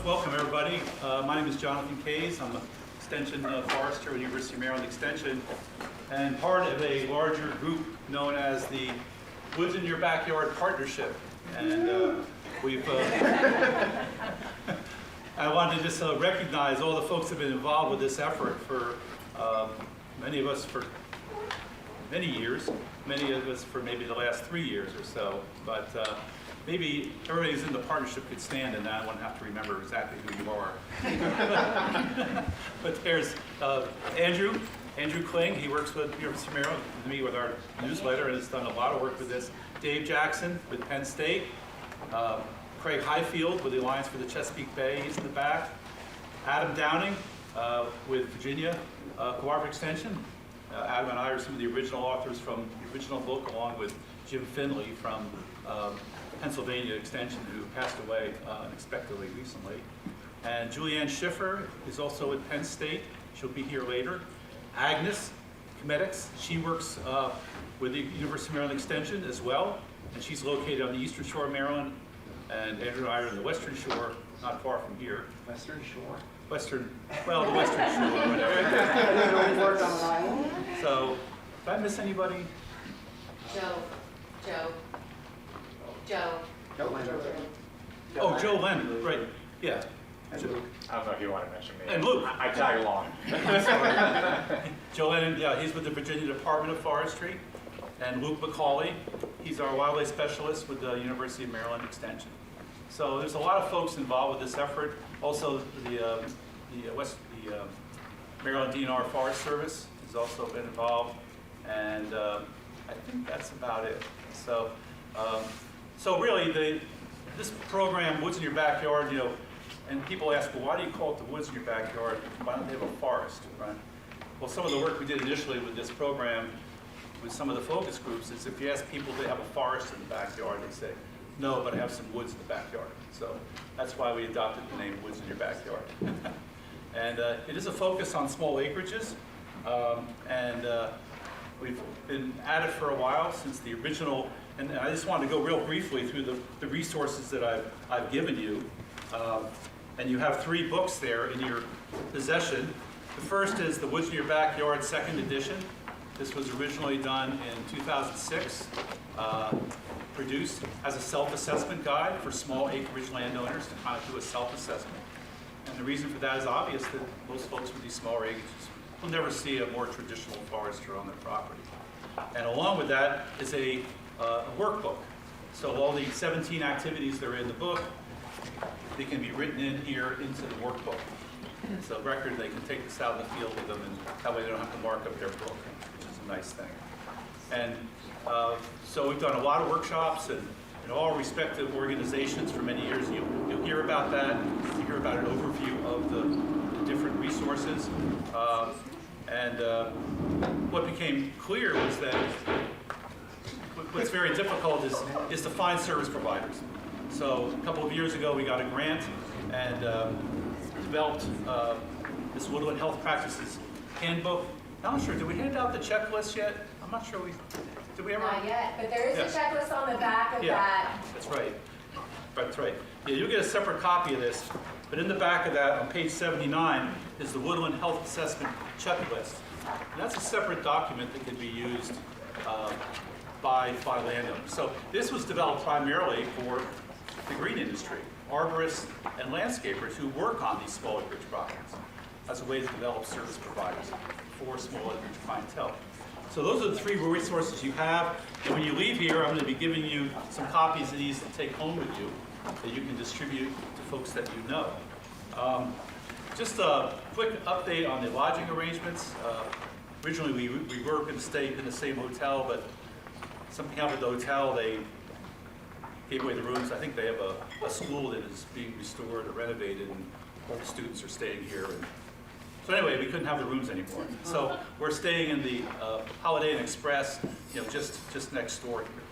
Welcome, everybody. My name is Jonathan Kays. I'm an Extension Forester at University of Maryland Extension, and part of a larger group known as the Woods in Your Backyard Partnership. And I wanted to just recognize all the folks who have been involved with this effort for many of us for many years, many of us for maybe the last 3 years or so. But maybe everybody who's in the partnership could stand and I wouldn't have to remember exactly who you are. But there's Andrew Kling. He works with University of Maryland with me with our newsletter and has done a lot of work with this. Dave Jackson with Penn State. Craig Highfield with the Alliance for the Chesapeake Bay, he's in the back. Adam Downing with Virginia Cooperative Extension. Adam and I are some of the original authors from the original book, along with Jim Finley from Pennsylvania Extension, who passed away unexpectedly recently. And Julianne Schiffer is also at Penn State. She'll be here later. Agnes Comedics, she works with the University of Maryland Extension as well, and she's located on the Eastern Shore of Maryland, and Andrew and I are on the Western Shore, not far from here. Western Shore? Well, the Western Shore, whatever. So, did I miss anybody? Joe. Oh, Joe Lennon, right, yeah. And Luke. I don't know if you want to mention me. And Luke. I tag along. Joe Lennon, yeah, he's with the Virginia Department of Forestry. And Luke McCauley, he's our wildlife specialist with the University of Maryland Extension. So there's a lot of folks involved with this effort. Also, the Maryland DNR Forest Service has also been involved. And I think that's about it. So, so really, this program, Woods in Your Backyard, you know, and people ask, well, why do you call it the Woods in Your Backyard? Why don't they have a forest, right? Well, some of the work we did initially with this program, with some of the focus groups, is if you ask people if they have a forest in the backyard, they say, no, but I have some woods in the backyard. So that's why we adopted the name Woods in Your Backyard. And it is a focus on small acreages, and we've been at it for a while since the original. And I just wanted to go real briefly through the resources that I've given you. And you have 3 books there in your possession. The first is the Woods in Your Backyard, 2nd edition. This was originally done in 2006, produced as a self-assessment guide for small acreage landowners to kind of do a self-assessment. And the reason for that is obvious, that most folks with these smaller acreages will never see a more traditional forester on their property. And along with that is a workbook. So all the 17 activities that are in the book, they can be written in here into the workbook. It's a record, they can take this out in the field with them, and that way they don't have to mark up their book, which is a nice thing. And so we've done a lot of workshops in all respective organizations for many years. You'll hear about that. You hear about an overview of the different resources. What became clear was that what's very difficult is to find service providers. So a couple of years ago, we got a grant and developed this Woodland Health Practices Handbook. I'm not sure, did we hand out the checklist yet? I'm not sure did we ever? Not yet, but there is a checklist on the back of that. That's right. That's right. Yeah, you'll get a separate copy of this, but in the back of that, on page 79, is the Woodland Health Assessment Checklist. And that's a separate document that can be used by landowners. So this was developed primarily for the green industry, arborists and landscapers who work on these small acreage properties as a way to develop service providers for small acreage clientele. So those are the 3 resources you have. And when you leave here, I'm going to be giving you some copies of these to take home with you that you can distribute to folks that you know. Just a quick update on the lodging arrangements. Originally, we were going to stay in the same hotel, but something happened at the hotel. They gave away the rooms. I think they have a school that is being restored or renovated, and all the students are staying here. So anyway, we couldn't have the rooms anymore. So we're staying in the Holiday Inn Express, you know, just next door here.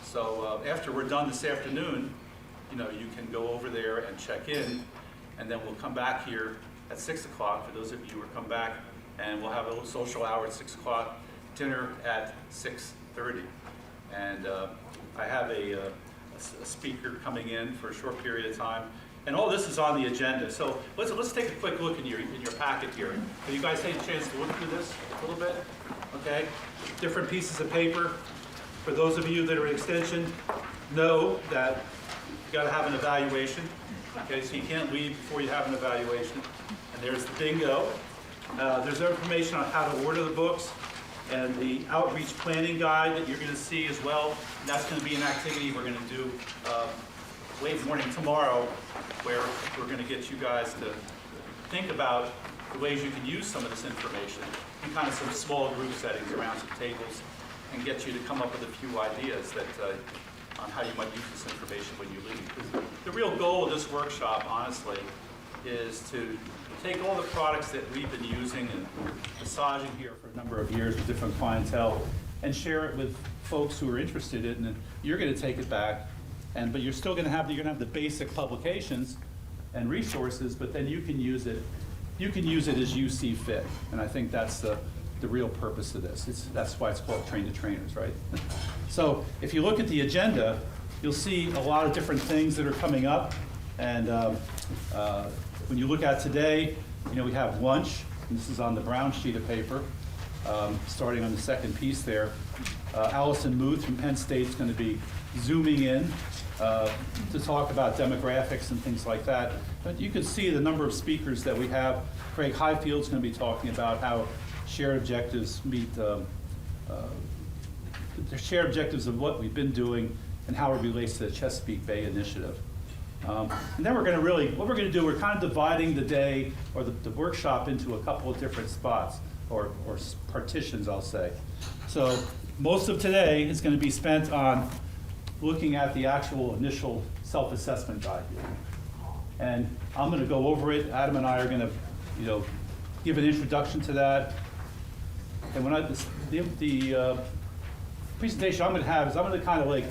So after we're done this afternoon, you know, you can go over there and check in, and then we'll come back here at 6 o'clock for those of you who come back, and we'll have a little social hour at 6 o'clock, dinner at 6:30. And I have a speaker coming in for a short period of time, And all this is on the agenda. So let's take a quick look in your packet here. Have you guys had a chance to look through this a little bit? Okay. Different pieces of paper. For those of you that are in extension, know that you got to have an evaluation. Okay, so you can't leave before you have an evaluation. And there's the bingo. There's information on how to order the books and the outreach planning guide that you're going to see as well. And that's going to be an activity we're going to do late morning tomorrow, where we're going to get you guys to think about the ways you can use some of this information in kind of some small group settings around some tables, and get you to come up with a few ideas that on how you might use this information when you leave. Because the real goal of this workshop, honestly, is to take all the products that we've been using and massaging here for a number of years with different clientele and share it with folks who are interested in it. And you're going to take it back, but you're still going to have the basic publications and resources, but then you can use it. You can use it as you see fit, and I think that's the real purpose of this. That's why it's called Train the Trainers, right? So if you look at the agenda, you'll see a lot of different things that are coming up. And when you look at today, we have lunch. And this is on the brown sheet of paper, starting on the second piece there. Allyson Muth from Penn State is going to be zooming in to talk about demographics and things like that. But you can see the number of speakers that we have. Craig Highfield is going to be talking about how shared objectives meet the shared objectives of what we've been doing and how it relates to the Chesapeake Bay Initiative. And then what we're going to do, we're kind of dividing the day or the workshop into a couple of different spots or partitions, I'll say. So most of today is going to be spent on looking at the actual initial self-assessment guide here. And I'm going to go over it. Adam and I are going to, give an introduction to that. And when the presentation I'm going to have is I'm going to kind of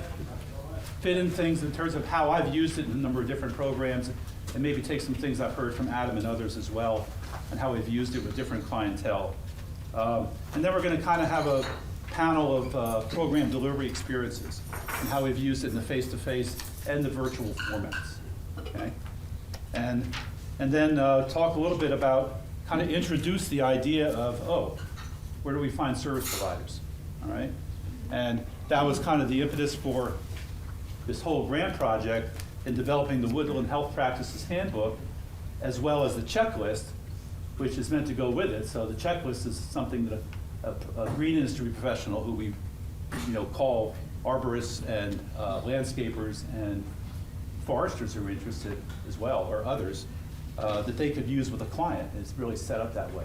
fit in things in terms of how I've used it in a number of different programs, and maybe take some things I've heard from Adam and others as well, and how we've used it with different clientele. And then we're going to kind of have a panel of program delivery experiences and how we've used it in the face-to-face and the virtual formats. Okay, and then talk a little bit about kind of introduce the idea of where do we find service providers? All right, and that was kind of the impetus for this whole grant project in developing the Woodland Health Practices Handbook, as well as the checklist, which is meant to go with it. So the checklist is something that a green industry professional who we call arborists and landscapers and foresters who are interested as well, or others, that they could use with a client. It's really set up that way.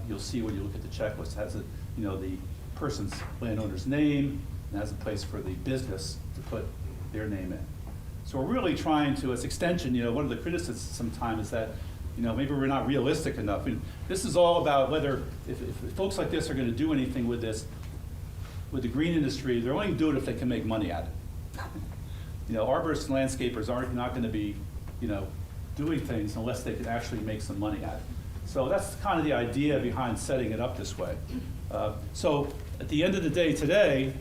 You'll see when you look at the checklist, it has the person's landowner's name, and has a place for the business to put their name in. So we're really trying to, as extension, one of the criticisms sometimes is that, maybe we're not realistic enough. This is all about whether, if folks like this are going to do anything with this, with the green industry, they're only going to do it if they can make money at it. Arborists and landscapers aren't not going to be, doing things unless they can actually make some money at it. So that's kind of the idea behind setting it up this way. So at the end of the day today,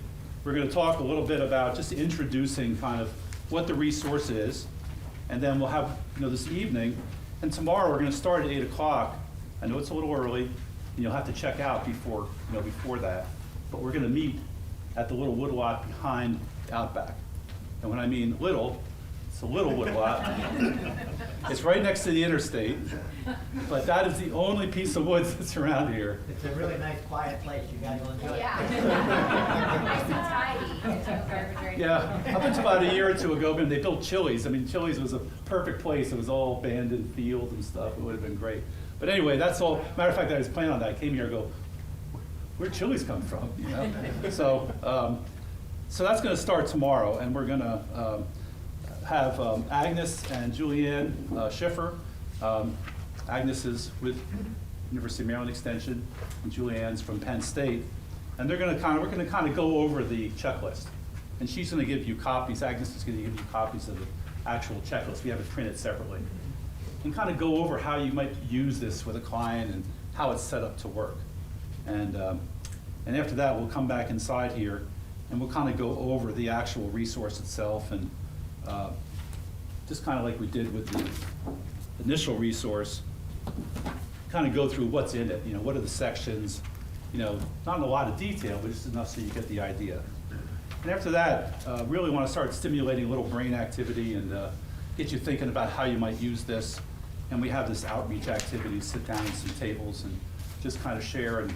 we're going to talk a little bit about just introducing kind of what the resource is, and then we'll have this evening, and tomorrow we're going to start at 8 o'clock. I know it's a little early, and you'll have to check out before that, but we're going to meet at the little woodlot behind Outback. And when I mean little, it's a little woodlot. It's right next to the interstate, but that is the only piece of woods that's around here. It's a really nice, quiet place. You guys will enjoy it. Yeah. Nice and tidy. Yeah, up until about a year or two ago, when they built Chili's. Chili's was a perfect place. It was all abandoned field and stuff. It would have been great. But anyway, that's all. Matter of fact, I was planning on that. I came here and go, where'd Chili's come from? So that's going to start tomorrow, and we're going to have Agnes and Julianne Schiffer. Agnes is with University of Maryland Extension, and Julianne's from Penn State. And we're going to kind of go over the checklist. And she's going to give you copies, Agnes is going to give you copies of the actual checklist. We have it printed separately. And kind of go over how you might use this with a client and how it's set up to work. And after that, we'll come back inside here, and we'll kind of go over the actual resource itself and just kind of like we did with the initial resource, kind of go through what's in it, what are the sections, not in a lot of detail, but just enough so you get the idea. And after that, really want to start stimulating a little brain activity and get you thinking about how you might use this. And we have this outreach activity, sit down at some tables and just kind of share and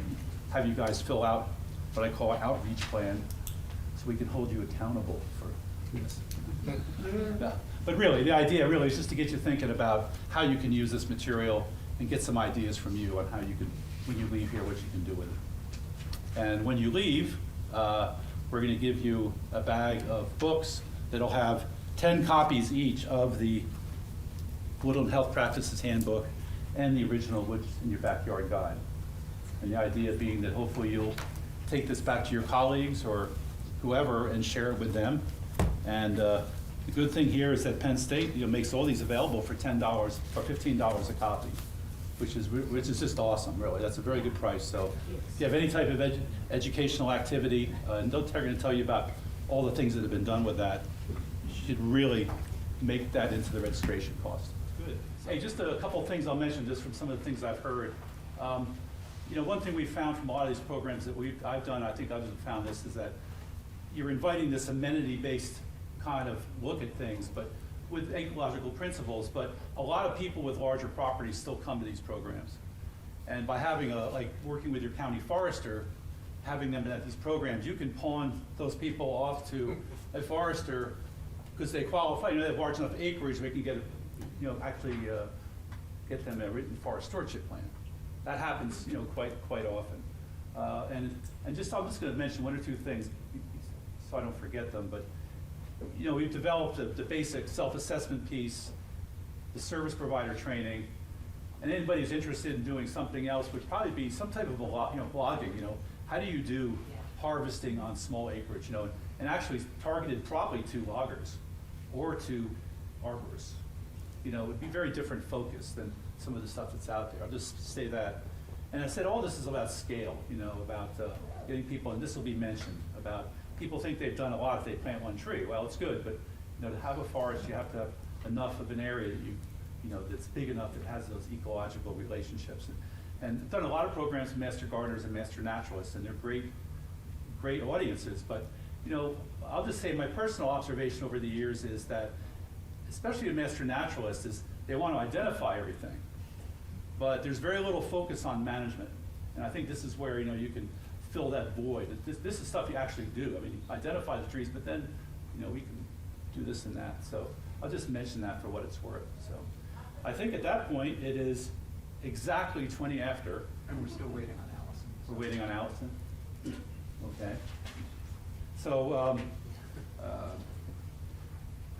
have you guys fill out what I call an outreach plan so we can hold you accountable for this. Yeah. But really, the idea really is just to get you thinking about how you can use this material and get some ideas from you on how you can, when you leave here, what you can do with it. And when you leave, we're going to give you a bag of books that'll have 10 copies each of the Woodland Health Practices Handbook and the original Woods in Your Backyard Guide. And the idea being that hopefully you'll take this back to your colleagues or whoever and share it with them. And the good thing here is that Penn State makes all these available for $10 or $15 a copy, which is just awesome, really. That's a very good price. So if you have any type of educational activity, and they're going to tell you about all the things that have been done with that, you should really make that into the registration cost. Good. Hey, just a couple of things I'll mention just from some of the things I've heard. One thing we found from a lot of these programs that I've done, I think others have found this, is that you're inviting this amenity-based kind of look at things, but with ecological principles, but a lot of people with larger properties still come to these programs. And by having working with your county forester, having them at these programs, you can pawn those people off to a forester because they qualify, they have large enough acreage, we can get, actually get them a written forest stewardship plan. That happens, quite often. And I'm just going to mention one or two things so I don't forget them, but we've developed the basic self-assessment piece, the service provider training, and anybody who's interested in doing something else would probably be some type of blogging. How do you do harvesting on small acreage? And actually targeted probably to loggers or to arborists. It would be very different focus than some of the stuff that's out there. I'll just say that. And I said all this is about scale. About getting people, and this will be mentioned about. People think they've done a lot if they plant one tree. Well, it's good, but to have a forest, you have to have enough of an area that that's big enough that has those ecological relationships. And I've done a lot of programs with master gardeners and master naturalists, and they're great audiences. But I'll just say my personal observation over the years is that, especially a master naturalist, is they want to identify everything, but there's very little focus on management. And I think this is where you can fill that void. This is stuff you actually do. I mean, identify the trees, but then, we can do this and that. So I'll just mention that for what it's worth. So I think at that point, it is exactly 20 after. And we're still waiting on Allyson. We're waiting on Allyson? Okay. So,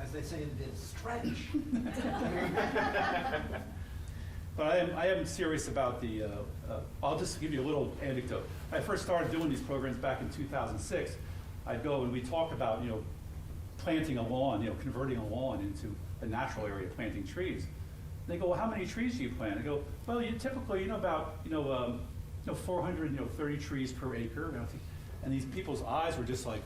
As they say, it is stretch. but I am serious about the, I'll just give you a little anecdote. I first started doing these programs back in 2006. I'd go and we talk about, planting a lawn, converting a lawn into a natural area, planting trees. They go, well, how many trees do you plant? I go, well, you typically, about, 430 trees per acre. And these people's eyes were just like,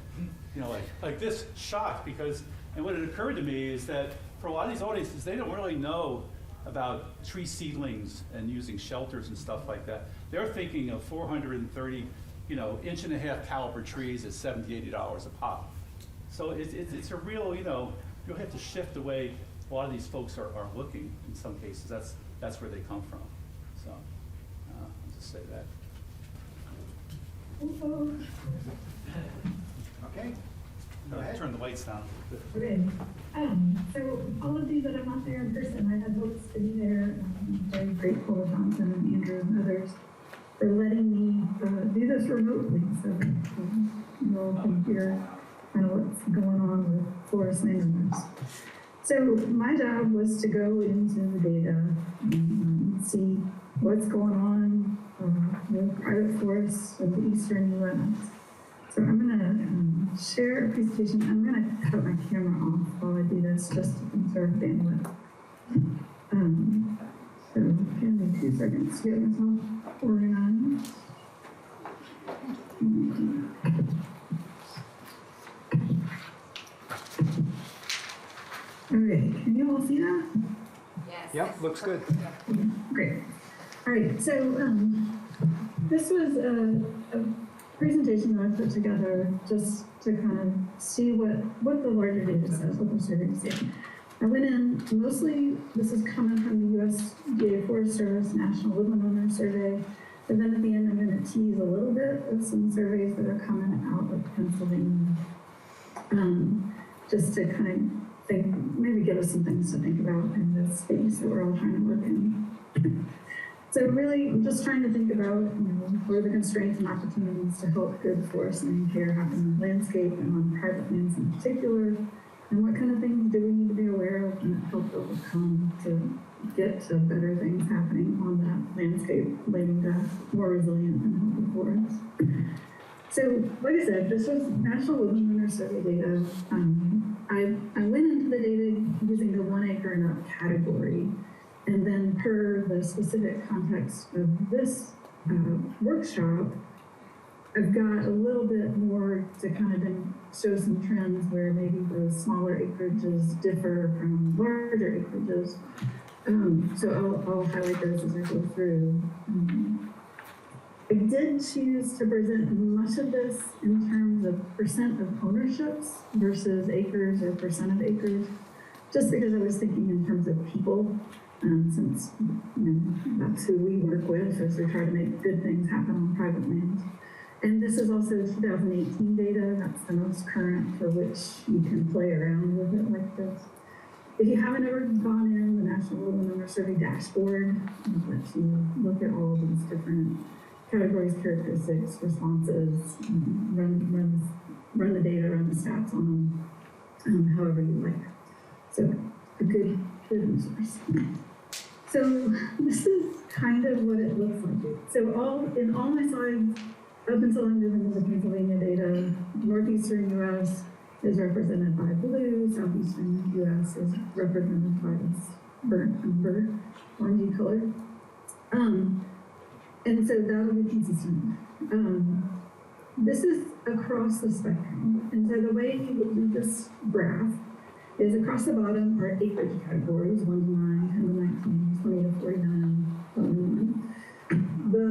like this, shocked, because, and what had occurred to me is that for a lot of these audiences, they don't really know about tree seedlings and using shelters and stuff like that. They're thinking of 430, 1.5-inch caliber trees at $70, $80 a pop. So it's a real, you'll have to shift the way a lot of these folks are looking in some cases. That's where they come from. So I'll just say that. Okay. Go ahead. Turn the lights down. Okay. So all of these that I'm not there in person, I had hopes to be there. I'm very grateful to Johnson and Andrew and others for letting me do this remotely, so you all can hear kind of what's going on with forest landowners. So my job was to go into the data and see what's going on with private forests of the eastern U.S. So I'm going to share a presentation. I'm going to cut my camera off while I do this just to conserve bandwidth. So give me 2 seconds to get myself organized. All right. Can you all see that? Yes. Yep, looks good. Great. All right, so this was a presentation that I put together just to kind of see what the larger data says, what the survey says. I went in, mostly this is coming from the USDA Forest Service National Woodland Owner Survey, but then at the end I'm going to tease a little bit of some surveys that are coming out of Pennsylvania, just to kind of think, maybe give us some things to think about in this space that we're all trying to work in. So really, I'm just trying to think about, what are the constraints and opportunities to help good forest land care happen in the landscape and on private lands in particular, and what kind of things do we need to be aware of and help overcome to get to better things happening on that landscape, leading to more resilient and healthy forests. So, like I said, this was National Woodland Owner Survey data. I went into the data using the 1 acre and up category, and then per the specific context of this workshop, I've got a little bit more to kind of show some trends where maybe the smaller acreages differ from larger acreages. So I'll highlight those as I go through. I did choose to present much of this in terms of percent of ownerships versus acres or percent of acres, just because I was thinking in terms of people, since that's who we work with as we try to make good things happen on private land. And this is also 2018 data, that's the most current for which you can play around with it like this. If you haven't ever gone in the National Woodland Owner Survey dashboard, it lets you look at all of these different categories, characteristics, responses, run the data, run the stats on them, however you like. So a good resource. So this is kind of what it looks like. So in all my slides, up until I'm moving to the Pennsylvania data, northeastern U.S. is represented by blue, southeastern U.S. is represented by this burnt umber, orangey color. And so that'll be consistent. This is across the spectrum. And so the way you would read this graph is across the bottom are acreage categories, 1 to 9, 10 to 19, 20 to 49, 21. The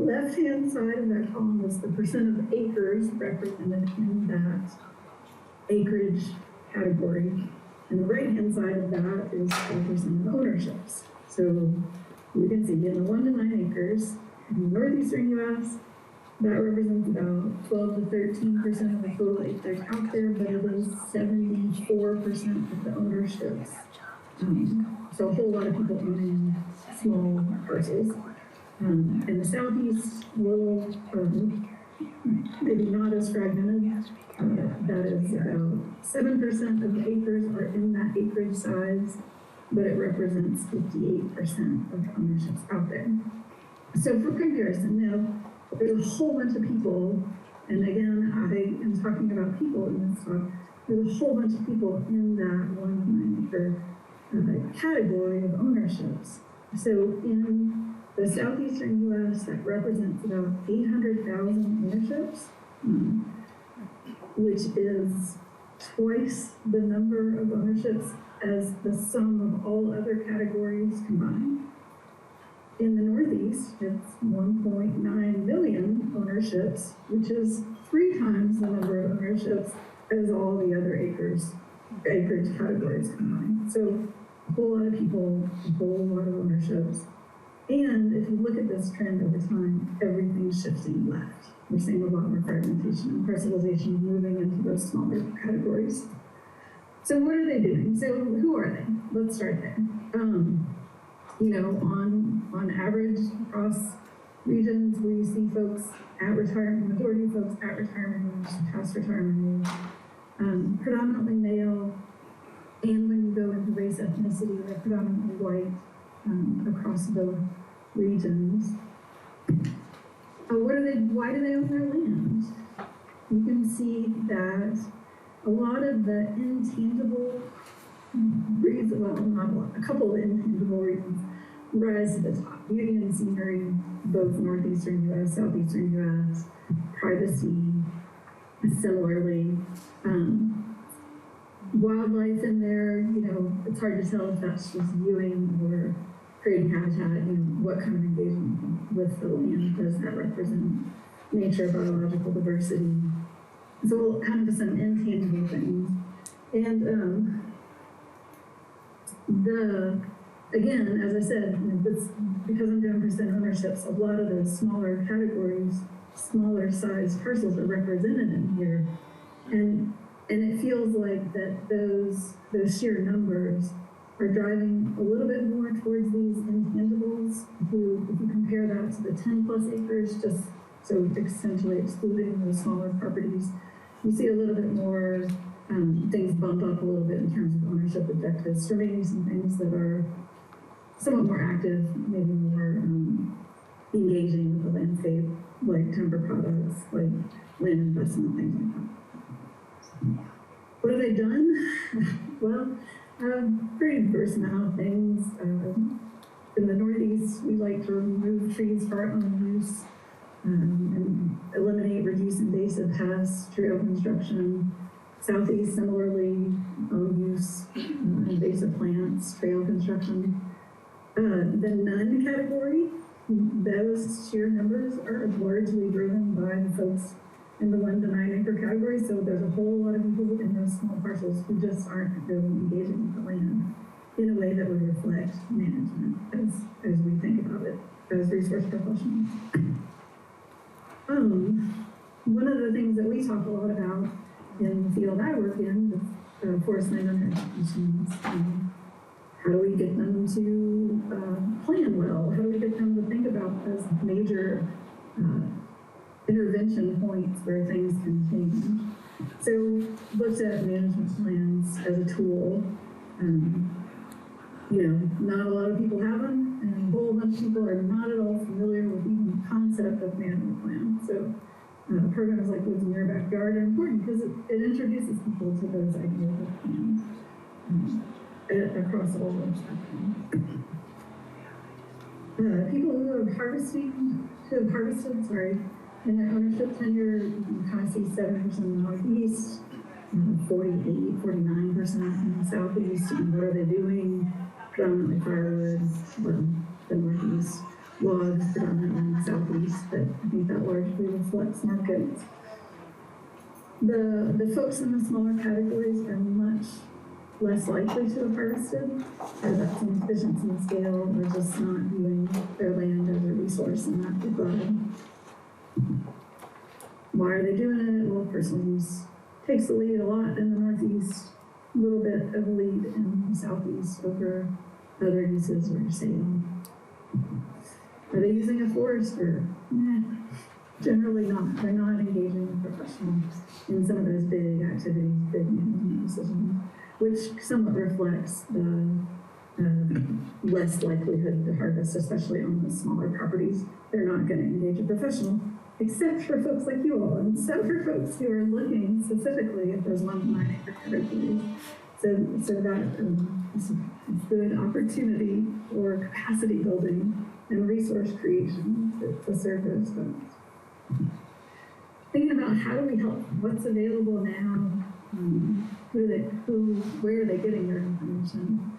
left-hand side of that column is the percent of acres represented in that acreage category. And the right-hand side of that is the percent of ownerships. So you can see in the 1 to 9 acres, in the northeastern U.S., that represents about 12 to 13% of the total acreage out there, but it is 74% of the ownerships. So a whole lot of people owning small parcels. In the southeast, a little, maybe not as fragmented. That is about 7% of the acres are in that acreage size, but it represents 58% of the ownerships out there. So for comparison, now, there's a whole bunch of people, and again, I am talking about people in this talk, there's a whole bunch of people in that 1 to 9 acre category of ownerships. So in the southeastern U.S., that represents about 800,000 ownerships, which is twice the number of ownerships as the sum of all other categories combined. In the Northeast, it's 1.9 million ownerships, which is 3 times the number of ownerships as all the other acreage categories combined. So a whole lot of people, a whole lot of ownerships. And if you look at this trend over time, everything's shifting left. We're seeing a lot more fragmentation and parcelization moving into those smaller categories. So what are they doing? So who are they? Let's start there. On average across regions where you see folks at retirement, majority of folks at retirement age, past retirement age, predominantly male, and when you go into race ethnicity, they're predominantly white across both regions. Why do they own their land? You can see that a lot of the intangible reasons, well, not a lot, a couple of intangible reasons rise to the top. Beauty and scenery, both northeastern U.S., southeastern U.S., privacy, similarly. wildlife in there, it's hard to tell if that's just viewing or creating habitat, what kind of engagement with the land does that represent, nature, biological diversity. So kind of some intangible things. And again, as I said, because I'm doing percent ownerships, a lot of those smaller categories, smaller sized parcels are represented in here. And it feels like that those sheer numbers are driving a little bit more towards these intangibles. If you compare that to the 10 plus acres, just so essentially excluding those smaller properties, you see a little bit more things bump up a little bit in terms of ownership objectives for maybe some things that are somewhat more active, maybe more engaging with the landscape, like timber products, like land investment, things like that. What have they done? Well, pretty diverse amount of things. In the Northeast, we like to remove trees for our own use and eliminate, reduce invasive pests, trail construction. Southeast, similarly, own use, invasive plants, trail construction. The none category, those sheer numbers are largely driven by the folks in the 1 to 9 acre category. So there's a whole lot of people in those small parcels who just aren't really engaging with the land in a way that would reflect management as we think about it as resource professionals. One of the things that we talk a lot about in the field I work in with forest land owner technicians, how do we get them to plan well? How do we get them to think about those major intervention points where things can change? So looked at management plans as a tool. Not a lot of people have them, and a whole bunch of people are not at all familiar with even the concept of management plan. So programs like Woods in Your Backyard are important because it introduces people to those ideas of plans across all of spectrum. People who have harvested, in their ownership tenure, you can kind of see 7% in the Northeast, 48, 49% in the Southeast. And what are they doing? Predominantly firewood, the Northeast, logs predominantly in the Southeast, but I think that largely reflects markets. The folks in the smaller categories are much less likely to have harvested, or that's some efficiency and scale, or just not viewing their land as a resource in that regard. Why are they doing it? Well, personal use takes the lead a lot in the Northeast, a little bit of a lead in the Southeast over other uses or sale. Are they using a forester? Generally not. They're not engaging with professionals in some of those big activities, big management decisions, which somewhat reflects the less likelihood to harvest, especially on the smaller properties. They're not going to engage a professional, except for folks like you all, and except for folks who are looking specifically at those 1 to 9 acre categories. So that is a good opportunity for capacity building and resource creation to serve those folks. Thinking about how do we help, what's available now, where are they getting their information?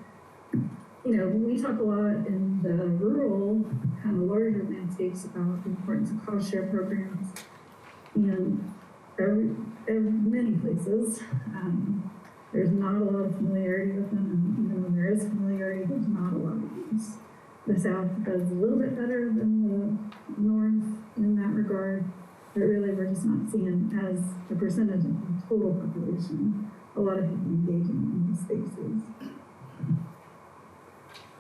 We talk a lot in the rural, kind of larger landscapes about the importance of cost share programs. And there are many places. There's not a lot of familiarity with them, and even when there is familiarity, there's not a lot of use. The South does a little bit better than the North in that regard, but really we're just not seeing as a percentage of the total population a lot of people engaging in these spaces.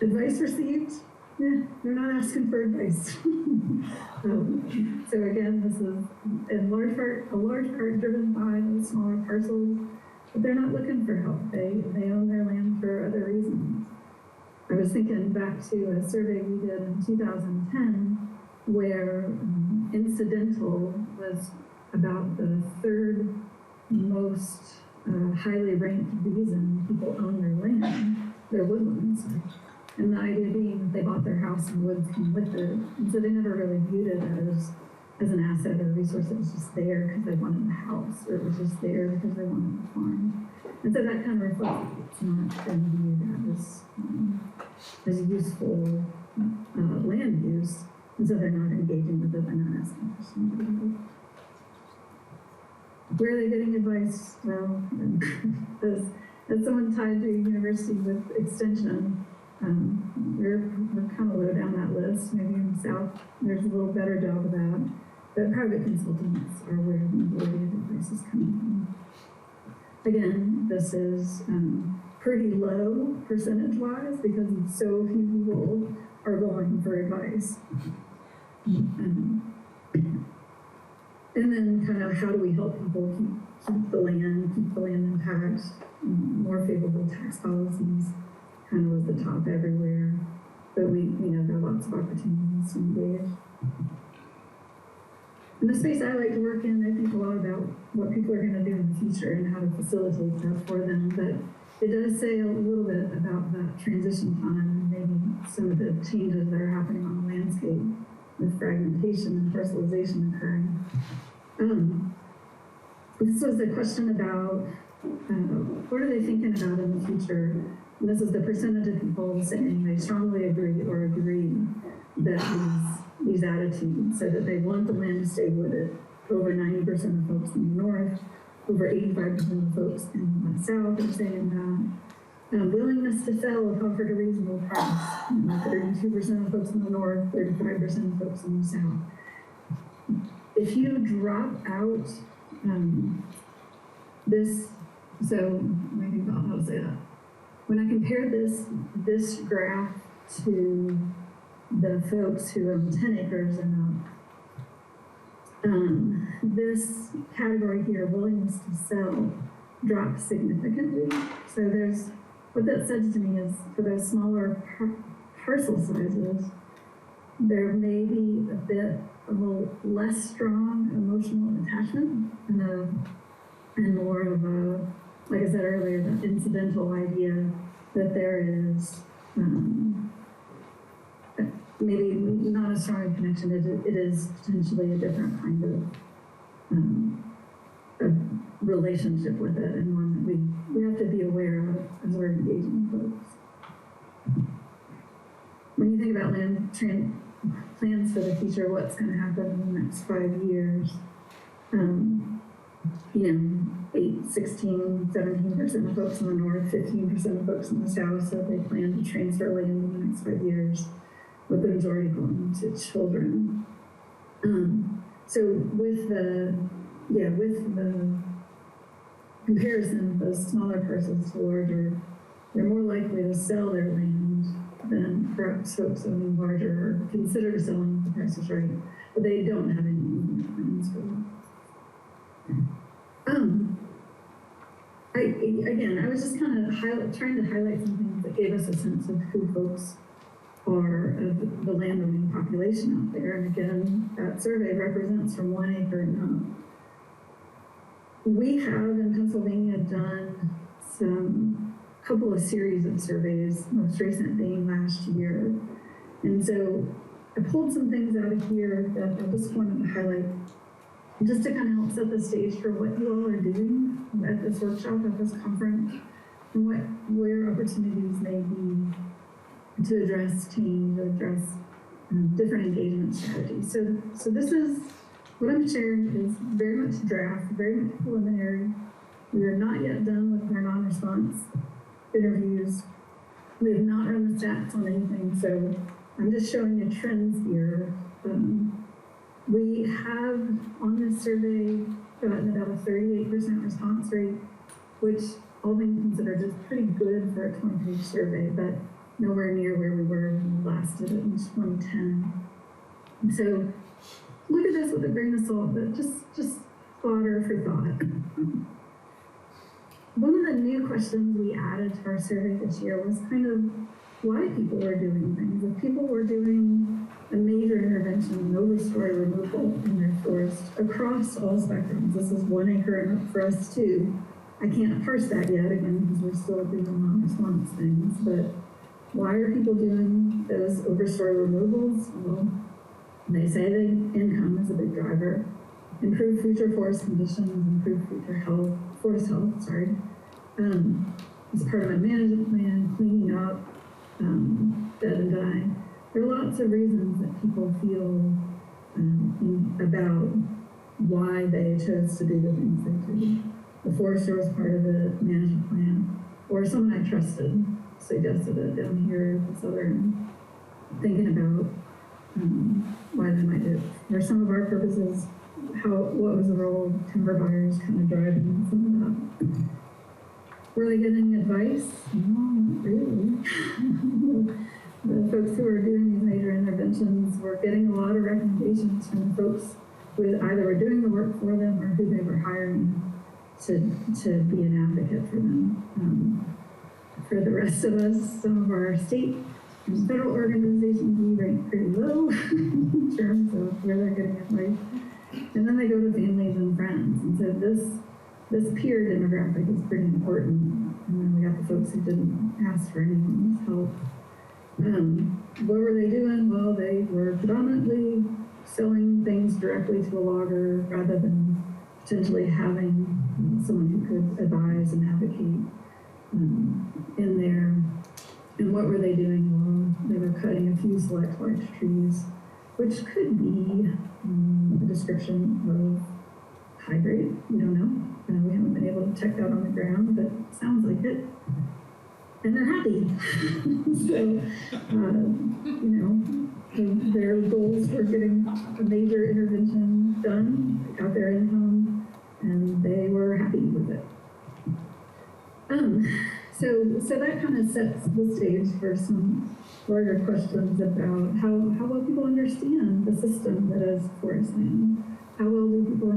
Advice received? They're not asking for advice. So again, this is in a large part driven by those smaller parcels, but they're not looking for help. They own their land for other reasons. I was thinking back to a survey we did in 2010 where incidental was about the third most highly ranked reason people own their land, their woodlands. And the idea being that they bought their house and woods came with it. And so they never really viewed it as as an asset or a resource that was just there because they wanted the house, or it was just there because they wanted the farm. And so that kind of reflects it's not been viewed as useful land use, and so they're not engaging with it, they're not asking for somebody. Where are they getting advice? Well, as someone tied to a university with extension, we're kind of low down that list. Maybe in the South, there's a little better job of that. But private consultants are where the majority of advice is coming from. Again, this is pretty low percentage-wise because so few people are going for advice. And then kind of how do we help people keep the land intact, more favorable tax policies kind of was the top everywhere. But we know there are lots of opportunities to engage. In the space I like to work in, I think a lot about what people are going to do in the future and how to facilitate that for them. But it does say a little bit about that transition time and maybe some of the changes that are happening on the landscape with fragmentation and parcelization occurring. This was a question about what are they thinking about in the future? And this is the percentage of people saying they strongly agree or agree that these attitudes, so that they want the land to stay wooded. Over 90% of folks in the north, over 85% of folks in the south are saying that. Willingness to sell if offered a reasonable price. 32% of folks in the north, 35% of folks in the south. If you drop out this, so maybe about how to say that. When I compare this graph to the folks who own 10 acres and up, this category here, willingness to sell, drops significantly. So what that says to me is for those smaller parcel sizes, there may be a little less strong emotional attachment and more of a, like I said earlier, the incidental idea that there is maybe not a strong connection. It is potentially a different kind of relationship with it, and one that we have to be aware of as we're engaging folks. When you think about plans for the future, what's going to happen in the next 5 years? 16, 17% of folks in the north, 15% of folks in the south said they plan to transfer land in the next 5 years, with the majority going to children. So with the comparison of those smaller parcels to larger, they're more likely to sell their land than perhaps folks owning larger or consider selling if the price is right, but they don't have any movement plans for that. I was just kind of trying to highlight some things that gave us a sense of who folks are, of the landowning population out there. And again, that survey represents from 1 acre and up. We have in Pennsylvania done a couple of series of surveys, most recent being last year. And so I pulled some things out of here that I just wanted to highlight, just to kind of help set the stage for what you all are doing at this workshop, at this conference, and where opportunities may be to address change, address different engagement strategies. So this is, what I'm sharing is very much draft, very much preliminary. We are not yet done with our non-response interviews. We have not run the stats on anything, so I'm just showing you trends here. We have, on this survey, gotten about a 38% response rate, which, all things considered, is pretty good for a 20-page survey, but nowhere near where we were when we last did it in 2010. And so, look at this with a grain of salt, but just fodder for thought. One of the new questions we added to our survey this year was kind of why people were doing things. If people were doing a major intervention, no overstory removal in their forest across all spectrums. This is 1 acre and up for us too. I can't parse that yet, again, because we're still doing non-response things, but why are people doing those overstory removals? Well, They say the income is a big driver. Improve future forest conditions, improve future health, forest health, sorry. As part of my management plan, cleaning up, dead and dying. There are lots of reasons that people feel about why they chose to do the things they do. The forester was part of the management plan, or someone I trusted suggested it down here in Southern, thinking about why they might do it. For some of our purposes, what was the role of timber buyers kind of driving some of that? Were they getting advice? No, not really. The folks who are doing these major interventions were getting a lot of recommendations from the folks who either were doing the work for them or who they were hiring to be an advocate for them. For the rest of us, some of our state and federal organizations, we rank pretty low in terms of where they're getting advice. And then they go to families and friends. And so this peer demographic is pretty important. And then we got the folks who didn't ask for anyone's help. What were they doing? Well, they were predominantly selling things directly to a logger rather than potentially having someone who could advise and advocate in there. And what were they doing? Well, they were cutting a few select large trees, which could be a description of high grade. We don't know. We haven't been able to check that on the ground, but it sounds like it. And they're happy. So, their goals were getting a major intervention done, they got their income, and they were happy with it. So that kind of sets the stage for some larger questions about how well people understand the system that is forest land. How well do people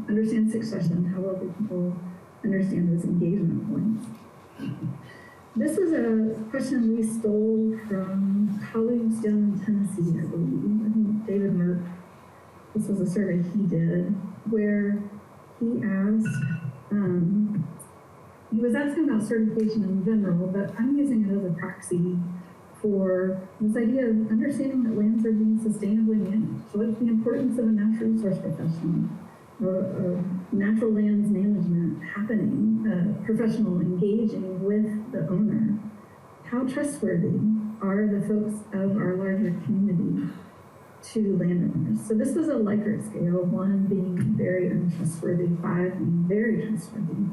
understand succession? How well do people understand those engagement points? This is a question we stole from colleagues down in Tennessee, I believe. I think David Muth. This was a survey he did where he asked, he was asking about certification in general, but I'm using it as a proxy for this idea of understanding that lands are being sustainably managed. So what's the importance of a natural resource professional or natural lands management happening, professional engaging with the owner? How trustworthy are the folks of our larger community to landowners? So this was a Likert scale, 1 being very untrustworthy, 5 being very trustworthy.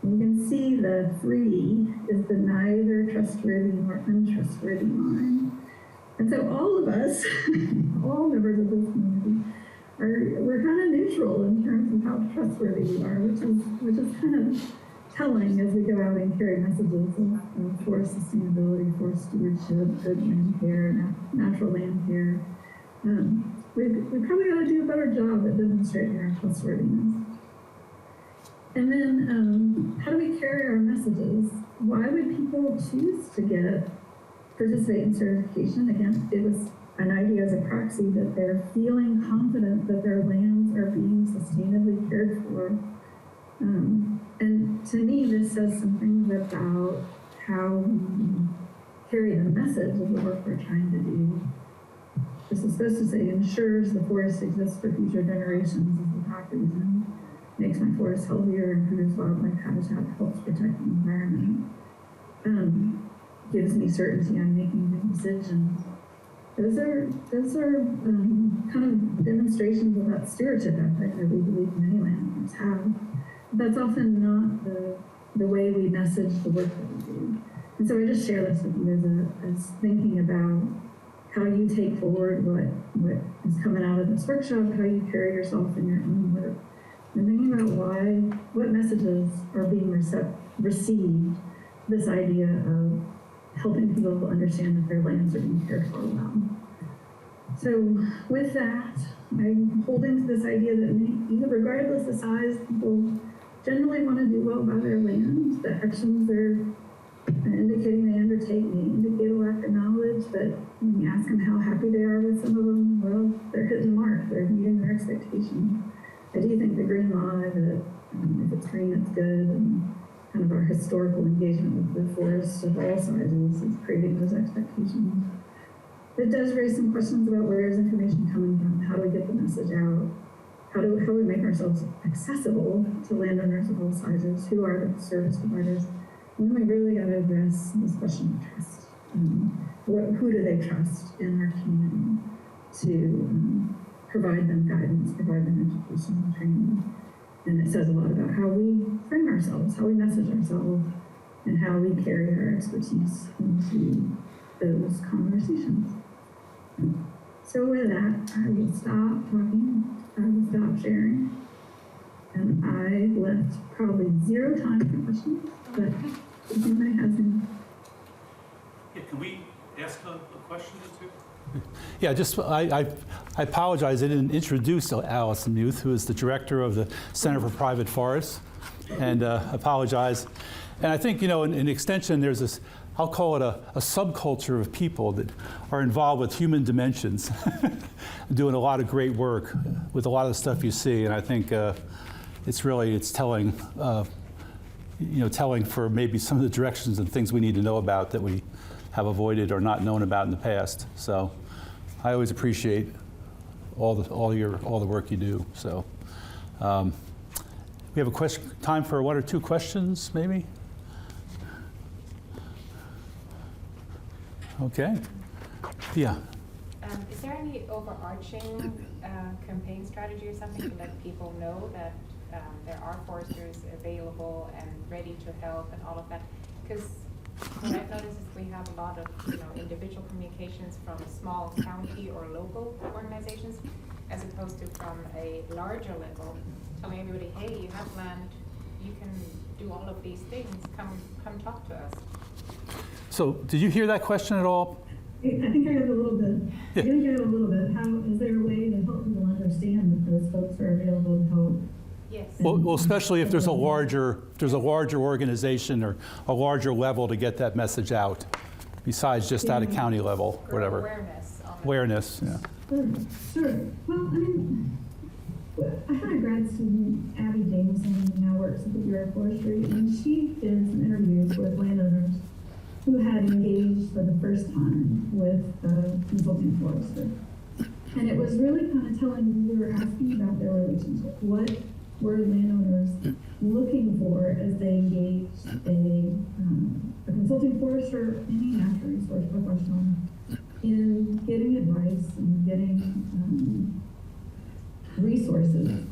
And you can see the 3 is the neither trustworthy nor untrustworthy line. And so all of us, all members of this community, we're kind of neutral in terms of how trustworthy we are, which is kind of telling as we go out and carry messages of forest sustainability, forest stewardship, good land care, natural land care. We probably got to do a better job at demonstrating our trustworthiness. And then, how do we carry our messages? Why would people choose to participate in certification? Again, it was an idea as a proxy that they're feeling confident that their lands are being sustainably cared for. And to me, this says some things about how we carry the message of the work we're trying to do. This is supposed to say ensures the forest exists for future generations is the top reason. Makes my forest healthier, improves wildlife habitat, helps protect the environment. Gives me certainty on making good decisions. Those are kind of demonstrations of that stewardship ethic that we believe many landowners have. That's often not the way we message the work that we do. And so I just share this with you as thinking about how you take forward what is coming out of this workshop, how you carry yourself in your own work, and thinking about what messages are being received, this idea of helping people understand that their lands are being cared for well. So with that, I'm holding to this idea that even regardless of size, people generally want to do well by their land. The actions they're indicating they undertake may indicate a lack of knowledge, but when you ask them how happy they are with some of them, well, they're hitting the mark, they're meeting their expectations. I do think the green law, that if it's green, it's good, and kind of our historical engagement with the forest of all sizes is creating those expectations. it does raise some questions about where is information coming from? How do we get the message out? How do we make ourselves accessible to landowners of all sizes? Who are the service providers? And then we really got to address this question of trust. Who do they trust in our community to provide them guidance, provide them education and training? And it says a lot about how we frame ourselves, how we message ourselves, and how we carry our expertise into those conversations. So with that, I will stop talking, I will stop sharing, and I left probably 0 time for questions, but if anybody has any. Yeah, can we ask a question or two? Yeah, just, I apologize, I didn't introduce Allyson Muth, who is the director of the Center for Private Forests, and apologize. And I think, in extension, there's this, I'll call it a subculture of people that are involved with human dimensions, doing a lot of great work with a lot of the stuff you see, and I think it's telling, telling for maybe some of the directions and things we need to know about that we have avoided or not known about in the past. So I always appreciate all the work you do. So we have time for 1 or 2 questions, maybe. Okay. Yeah. Is there any overarching campaign strategy or something to let people know that there are foresters available and ready to help and all of that? Because what I've noticed is we have a lot of individual communications from small county or local organizations, as opposed to from a larger level, telling everybody, hey, you have land, you can do all of these things, come talk to us. So did you hear that question at all? I think I got a little bit. I think I got a little bit. How is there a way to help people understand that those folks are available to help? Yes. Well, especially if there's a larger organization or a larger level to get that message out, besides just at a county level, Or whatever. awareness. On Awareness, yeah. Sure. Well, I had a grad student, Abby Jameson, who now works at the Bureau of Forestry, and she did some interviews with landowners who had engaged for the first time with a consulting forester. And it was really kind of telling, we were asking about their relationship. What were landowners looking for as they engaged a consulting forester, any natural resource professional, in getting advice and getting resources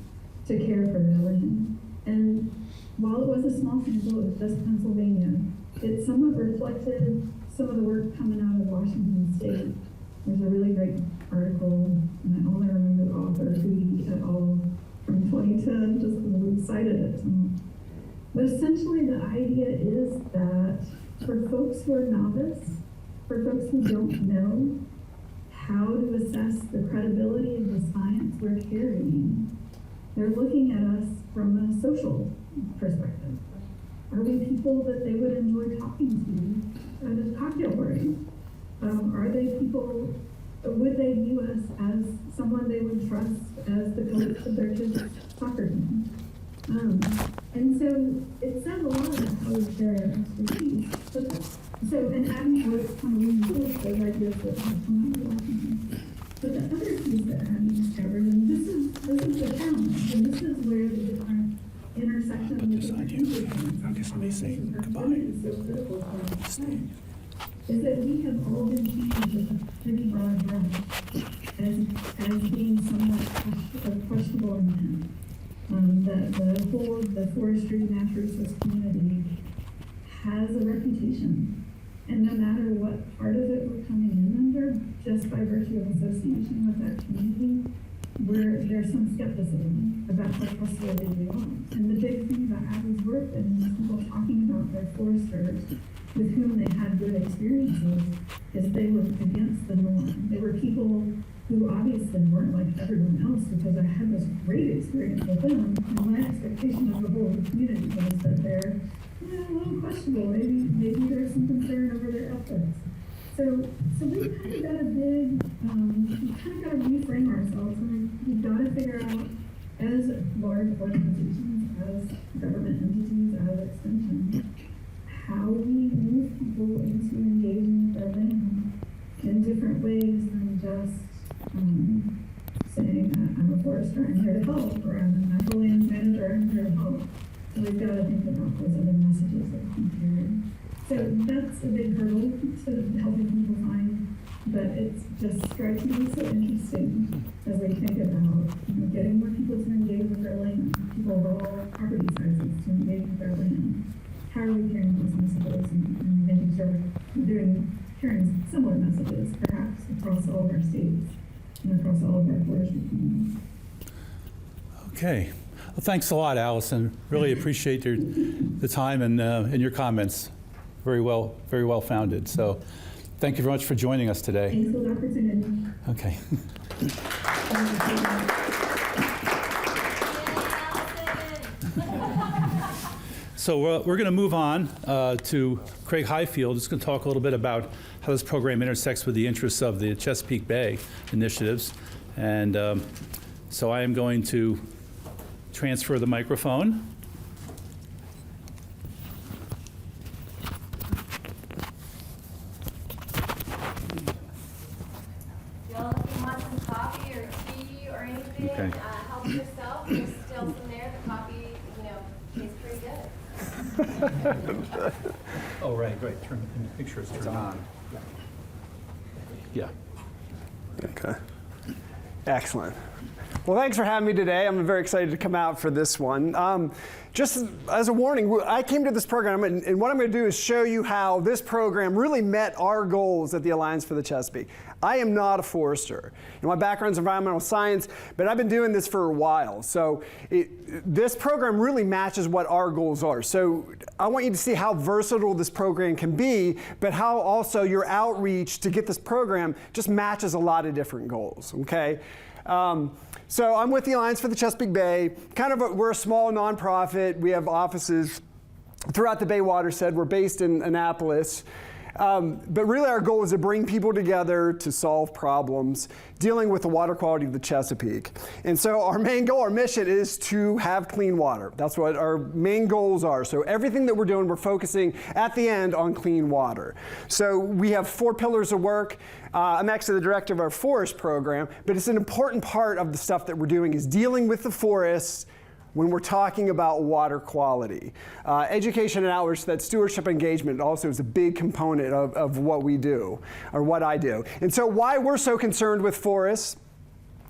to care for their land? And while it was a small sample, it was just Pennsylvania, it somewhat reflected some of the work coming out of Washington State. There's a really great article, and I only remember the author, Goody et al., from 2010, just because we cited it. But essentially the idea is that for folks who are novice, for folks who don't know how to assess the credibility of the science we're carrying, they're looking at us from a social perspective. Are we people that they would enjoy talking to at a cocktail party? Are they people, would they view us as someone they would trust as the coach of their kids' soccer team? And so it says a lot about how we share our expertise. And Abby was kind of reinforced those ideas that have come out of Washington. But the other piece that Abby discovered, and this is the challenge, and this is where the different intersections of the different influences are so critical for us, is that we have all been painted with a pretty broad brush as being somewhat questionable intent. The forestry natural resource community has a reputation, and no matter what part of it we're coming in under, just by virtue of association with that community, there's some skepticism about how trustworthy we are. And the big thing about Abby's work and people talking about their foresters with whom they had good experiences is they were against the norm. They were people who obviously weren't like everyone else, because I had this great experience with them, and my expectation of the whole community was that they're a little questionable. Maybe there's some concern over their ethics. So we kind of got a big, we kind of got to reframe ourselves, and we've got to figure out, as large organizations, as government entities, as extension, how we move people into engaging with their land in different ways forester, I'm here to help, or I'm a natural lands manager, I'm here to help. So we've got to think about those other messages that come through. So that's a big hurdle to helping people find, but it just strikes me as so interesting as we think about getting more people to engage with their land, people of all property sizes to engage with their land. How are we carrying those messages and making sure we're carrying similar messages, perhaps across all of our states and across all of our forestry communities? Okay. Well, thanks a lot, Allyson. Really appreciate the time and your comments. Very well founded. So thank you very much for joining us today. Thanks for the opportunity. Okay. So we're going to move on to Craig Highfield, who's going to talk a little bit about how this program intersects with the interests of the Chesapeake Bay initiatives. And so I am going to transfer the microphone. Y'all, if you want some coffee or tea or anything, Okay. help yourself. There's still some there. The coffee, tastes pretty good. Oh, right. Make sure it's turned on. Yeah. Okay. Excellent. Well, thanks for having me today. I'm very excited to come out for this one. Just as a warning, I came to this program, and what I'm going to do is show you how this program really met our goals at the Alliance for the Chesapeake. I am not a forester. My background's environmental science, but I've been doing this for a while. So this program really matches what our goals are. So I want you to see how versatile this program can be, but how also your outreach to get this program just matches a lot of different goals, okay? So I'm with the Alliance for the Chesapeake Bay. We're a small nonprofit. We have offices throughout the Bay watershed. We're based in Annapolis. But really our goal is to bring people together to solve problems dealing with the water quality of the Chesapeake. And so our main goal, our mission is to have clean water. That's what our main goals are. So everything that we're doing, we're focusing at the end on clean water. So we have 4 pillars of work. I'm actually the director of our forest program, but it's an important part of the stuff that we're doing is dealing with the forests when we're talking about water quality. Education and outreach, that stewardship engagement also is a big component of what we do, or what I do. And so why we're so concerned with forests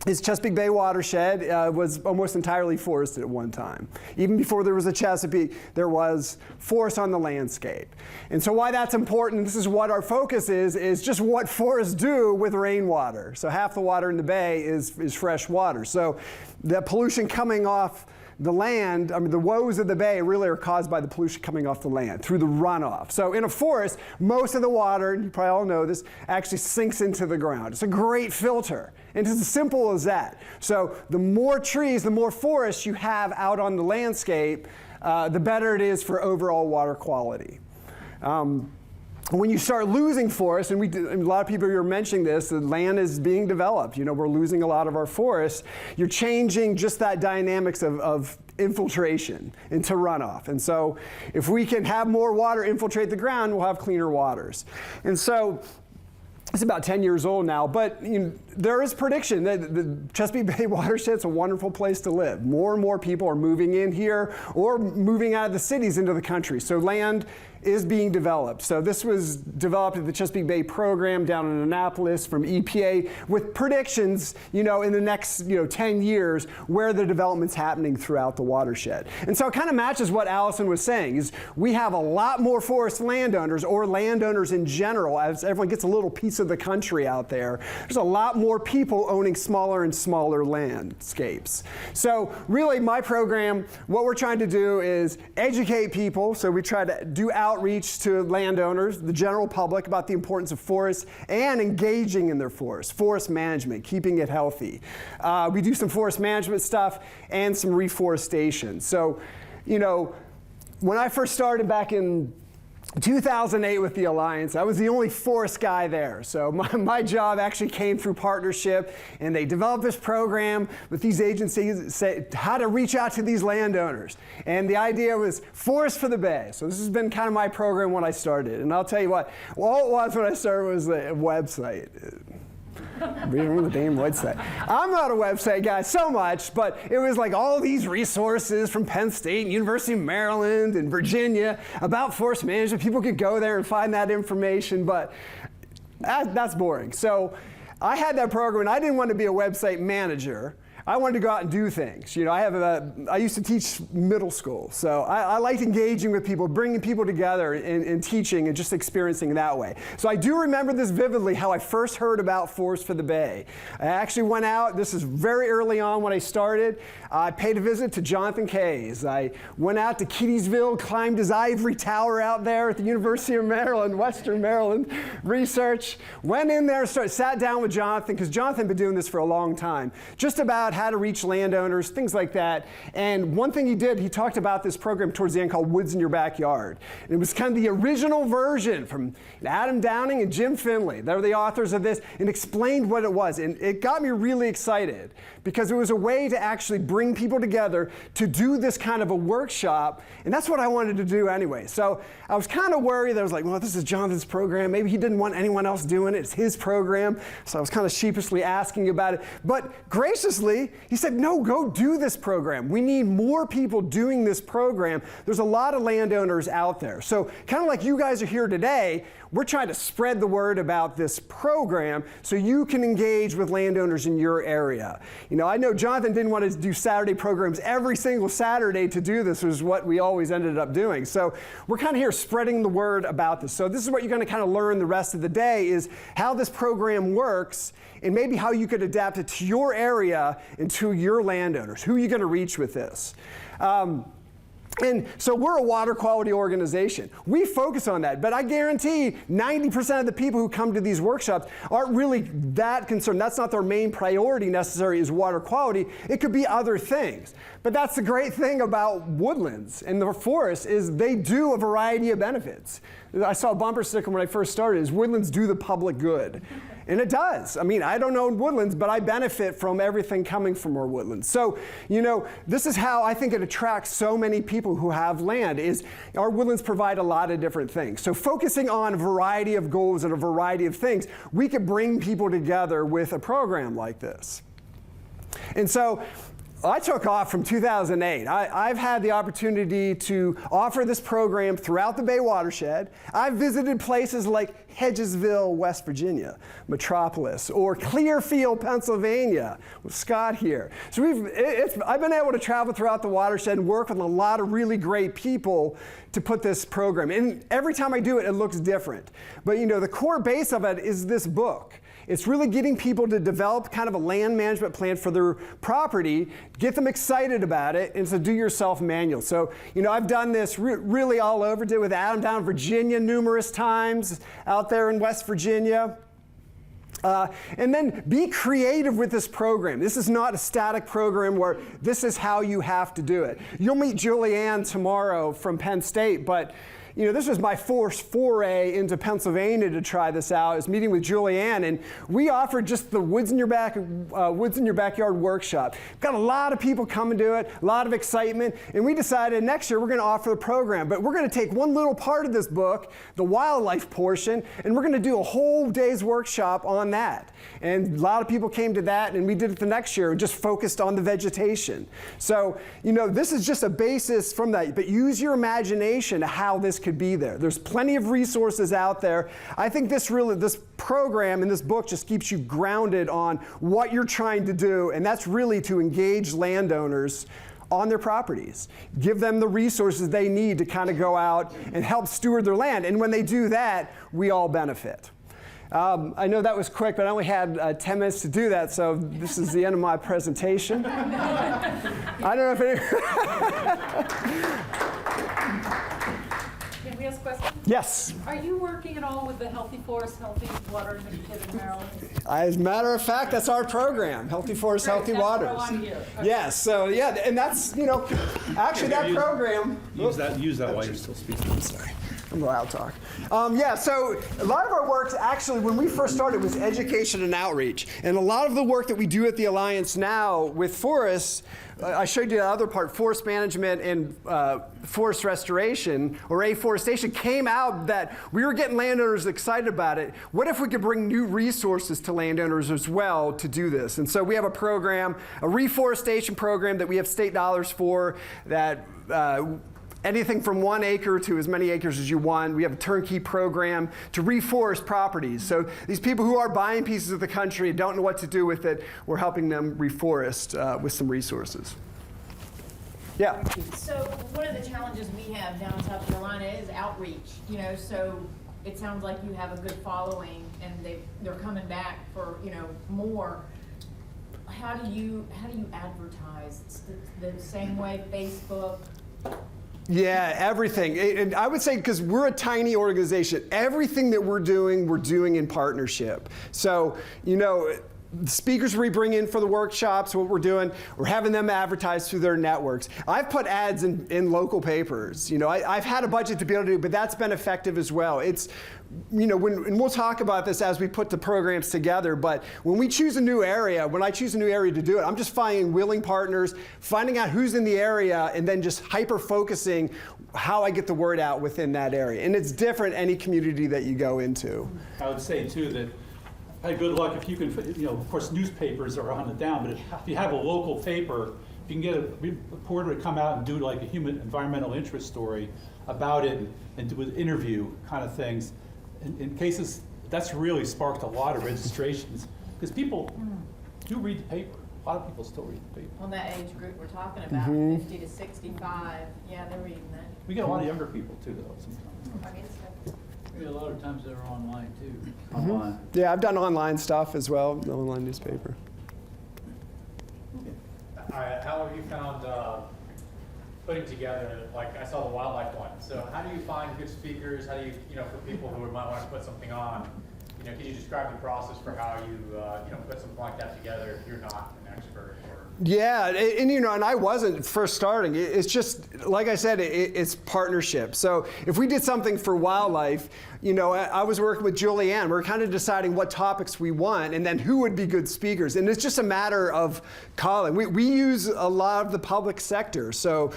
is Chesapeake Bay watershed was almost entirely forested at one time. Even before there was a Chesapeake, there was forest on the landscape. And so why that's important, this is what our focus is just what forests do with rainwater. So half the water in the bay is fresh water. So the pollution coming off the land, the woes of the bay really are caused by the pollution coming off the land through the runoff. So in a forest, most of the water, and you probably all know this, actually sinks into the ground. It's a great filter. And it's as simple as that. So the more trees, the more forests you have out on the landscape, the better it is for overall water quality. When you start losing forests, and a lot of people are mentioning this, the land is being developed. We're losing a lot of our forests. You're changing just that dynamics of infiltration into runoff. And so if we can have more water infiltrate the ground, we'll have cleaner waters. And so it's about 10 years old now, but there is prediction that the Chesapeake Bay watershed is a wonderful place to live. More and more people are moving in here or moving out of the cities into the country. So land is being developed. So this was developed at the Chesapeake Bay program down in Annapolis from EPA with predictions, in the next, 10 years where the development's happening throughout the watershed. And so it kind of matches what Allyson was saying, is we have a lot more forest landowners or landowners in general, as everyone gets a little piece of the country out there. There's a lot more people owning smaller and smaller landscapes. So really my program, what we're trying to do is educate people. So we try to do outreach to landowners, the general public, about the importance of forests and engaging in their forests, forest management, keeping it healthy. We do some forest management stuff and some reforestation. So, when I first started back in 2008 with the Alliance, I was the only forest guy there. So my job actually came through partnership, and they developed this program with these agencies, say how to reach out to these landowners. And the idea was Forest for the Bay. So this has been kind of my program when I started. And I'll tell you what, all it was when I started was a website. Reading from the damn website. I'm not a website guy so much, but it was like all these resources from Penn State and University of Maryland and Virginia about forest management. People could go there and find that information, but that's boring. So I had that program, and I didn't want to be a website manager. I wanted to go out and do things. You know, I used to teach middle school, so I liked engaging with people, bringing people together and teaching and just experiencing that way. So I do remember this vividly, how I first heard about Forest for the Bay. I actually went out, this is very early on when I started. I paid a visit to Jonathan Kays. I went out to Keedysville, climbed his ivory tower out there at the University of Maryland, Western Maryland Research. Went in there, sat down with Jonathan, because Jonathan had been doing this for a long time, just about how to reach landowners, things like that. And one thing he did, he talked about this program towards the end called Woods in Your Backyard. And it was kind of the original version from Adam Downing and Jim Finley. They're the authors of this, and explained what it was. And it got me really excited, because it was a way to actually bring people together to do this kind of a workshop. And that's what I wanted to do anyway. So I was kind of worried. I was like, well, this is Jonathan's program. Maybe he didn't want anyone else doing it. It's his program. So I was kind of sheepishly asking about it. But graciously, he said, no, go do this program. We need more people doing this program. There's a lot of landowners out there. So kind of like you guys are here today, we're trying to spread the word about this program so you can engage with landowners in your area. You know, I know Jonathan didn't want to do Saturday programs every single Saturday to do this, was what we always ended up doing. So we're kind of here spreading the word about this. So this is what you're going to kind of learn the rest of the day, is how this program works and maybe how you could adapt it to your area and to your landowners. Who are you going to reach with this? And so we're a water quality organization. We focus on that, but I guarantee 90% of the people who come to these workshops aren't really that concerned. That's not their main priority necessarily, is water quality. It could be other things. But that's the great thing about woodlands and the forest, is they do a variety of benefits. I saw a bumper sticker when I first started, is woodlands do the public good. And it does. I mean, I don't own woodlands, but I benefit from everything coming from our woodlands. So, you know, this is how I think it attracts so many people who have land, is our woodlands provide a lot of different things. So focusing on a variety of goals and a variety of things, we could bring people together with a program like this. And so I took off from 2008. I've had the opportunity to offer this program throughout the Bay watershed. I've visited places like Hedgesville, West Virginia, Metropolis, or Clearfield, Pennsylvania, with Scott here. So I've been able to travel throughout the watershed and work with a lot of really great people to put this program. And every time I do it, it looks different. But you know, the core base of it is this book. It's really getting people to develop kind of a land management plan for their property, get them excited about it, and it's a do-yourself manual. So, you know, I've done this really all over. Did it with Adam down in Virginia numerous times, out there in West Virginia. And then be creative with this program. This is not a static program where this is how you have to do it. You'll meet Julianne tomorrow from Penn State, but you know, this was my first foray into Pennsylvania to try this out. I was meeting with Julianne, and we offered just the Woods in Your Backyard workshop. Got a lot of people coming to it, a lot of excitement, and we decided next year we're going to offer the program. But we're going to take one little part of this book, the wildlife portion, and we're going to do a whole day's workshop on that. And a lot of people came to that, and we did it the next year, just focused on the vegetation. So, you know, this is just a basis from that, but use your imagination to how this could be there. There's plenty of resources out there. I think this program and this book just keeps you grounded on what you're trying to do, and that's really to engage landowners on their properties. Give them the resources they need to kind of go out and help steward their land. And when they do that, we all benefit. I know that was quick, but I only had 10 minutes to do that, so this is the end of my presentation. I don't know if Can we ask questions? Yes. Are you working at all with the Healthy Forest, Healthy Water Initiative in Maryland? As a matter of fact, that's our program, Healthy Forest, Great, Healthy that's what Waters. I want to hear. Okay. Yes, so yeah, and that's, you know, actually that program. Use that while you're still speaking. I'm sorry. I'm allowed to talk. Yeah, so a lot of our work, actually, when we first started, was education and outreach. And a lot of the work that we do at the Alliance now with forests, I showed you the other part, forest management and forest restoration, or afforestation, came out that we were getting landowners excited about it. What if we could bring new resources to landowners as well to do this? And so we have a program, a reforestation program that we have state dollars for that anything from 1 acre to as many acres as you want. We have a turnkey program to reforest properties. So these people who are buying pieces of the country and don't know what to do with it, we're helping them reforest with some resources. Yeah. So one of the challenges we have down in South Carolina is outreach, so it sounds like you have a good following and they're coming back for, more. How do you advertise? It's the same way, Facebook? Yeah, everything. And I would say, because we're a tiny organization, everything that we're doing in partnership. So, the speakers we bring in for the workshops, what we're doing, we're having them advertise through their networks. I've put ads in local papers. I've had a budget to be able to do, but that's been effective as well. It's, and we'll talk about this as we put the programs together, but when we choose a new area, when I choose a new area to do it, I'm just finding willing partners, finding out who's in the area, and then just hyper-focusing how I get the word out within that area. And it's different any community that you go into. I would say, too, that I had good luck if you can, of course, newspapers are on the down, but if you have a local paper, you can get a reporter to come out and do like a human environmental interest story about it and do an interview kind of things. In cases, that's really sparked a lot of registrations because people do read the paper. A lot of people still read the paper. On that age group we're talking about, 50 to 65, yeah, they're reading that. We get a lot of younger people too, though, sometimes. I guess so. A lot of times they're online too. Online. Yeah, I've done online stuff as well, the online newspaper. How have you found putting together, like I saw the wildlife one. So how do you find good speakers? How do you, for people who might want to put something on, could you describe the process for how you, put something like that together if you're not an expert? Yeah, and I wasn't first starting. It's just, like I said, it's partnership. So if we did something for wildlife, I was working with Julianne. We're kind of deciding what topics we want and then who would be good speakers. And it's just a matter of calling. We use a lot of the public sector. So,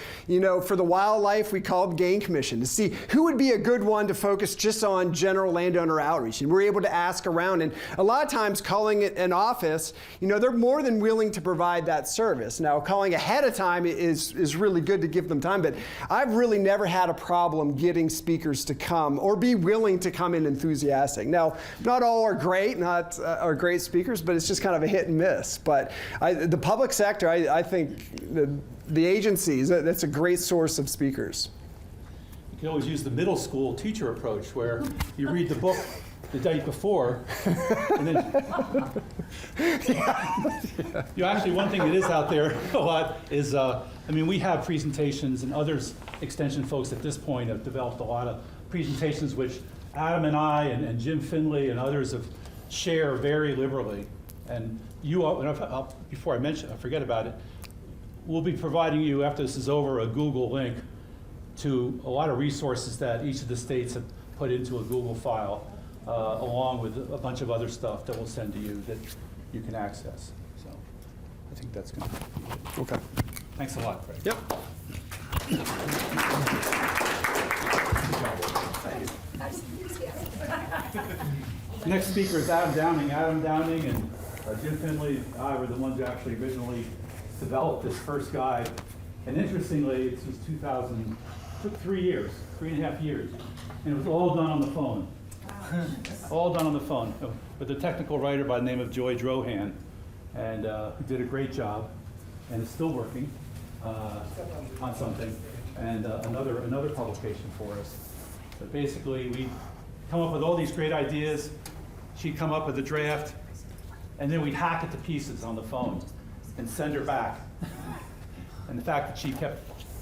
for the wildlife, we called Game Commission to see who would be a good one to focus just on general landowner outreach. And we're able to ask around. And a lot of times calling it an office, they're more than willing to provide that service. Now, calling ahead of time is really good to give them time, but I've really never had a problem getting speakers to come or be willing to come in enthusiastic. Now, not all are great, are great speakers, but it's just kind of a hit and miss. But the public sector, I think the agencies, that's a great source of speakers. You can always use the middle school teacher approach where you read the book the day before, and then actually one thing that is out there a lot is, we have presentations and others, extension folks at this point have developed a lot of presentations which Adam and I and Jim Finley and others have share very liberally. And before I forget about it, we'll be providing you, after this is over, a Google link to a lot of resources that each of the states have put into a Google file, along with a bunch of other stuff that we'll send to you that you can access. So I think that's going to be good. Okay. Thanks a lot, Craig. Yep. Next speaker is Adam Downing. Adam Downing and Jim Finley and I were the ones who actually originally developed this first guide. And interestingly, it was 2000, took 3.5 years. And it was all done on the phone. All done on the phone with a technical writer by the name of Joy Drohan, and who did a great job and is still working on something, and another publication for us. But basically, we come up with all these great ideas. She'd come up with a draft, and then we'd hack it to pieces on the phone and send her back. And the fact that she kept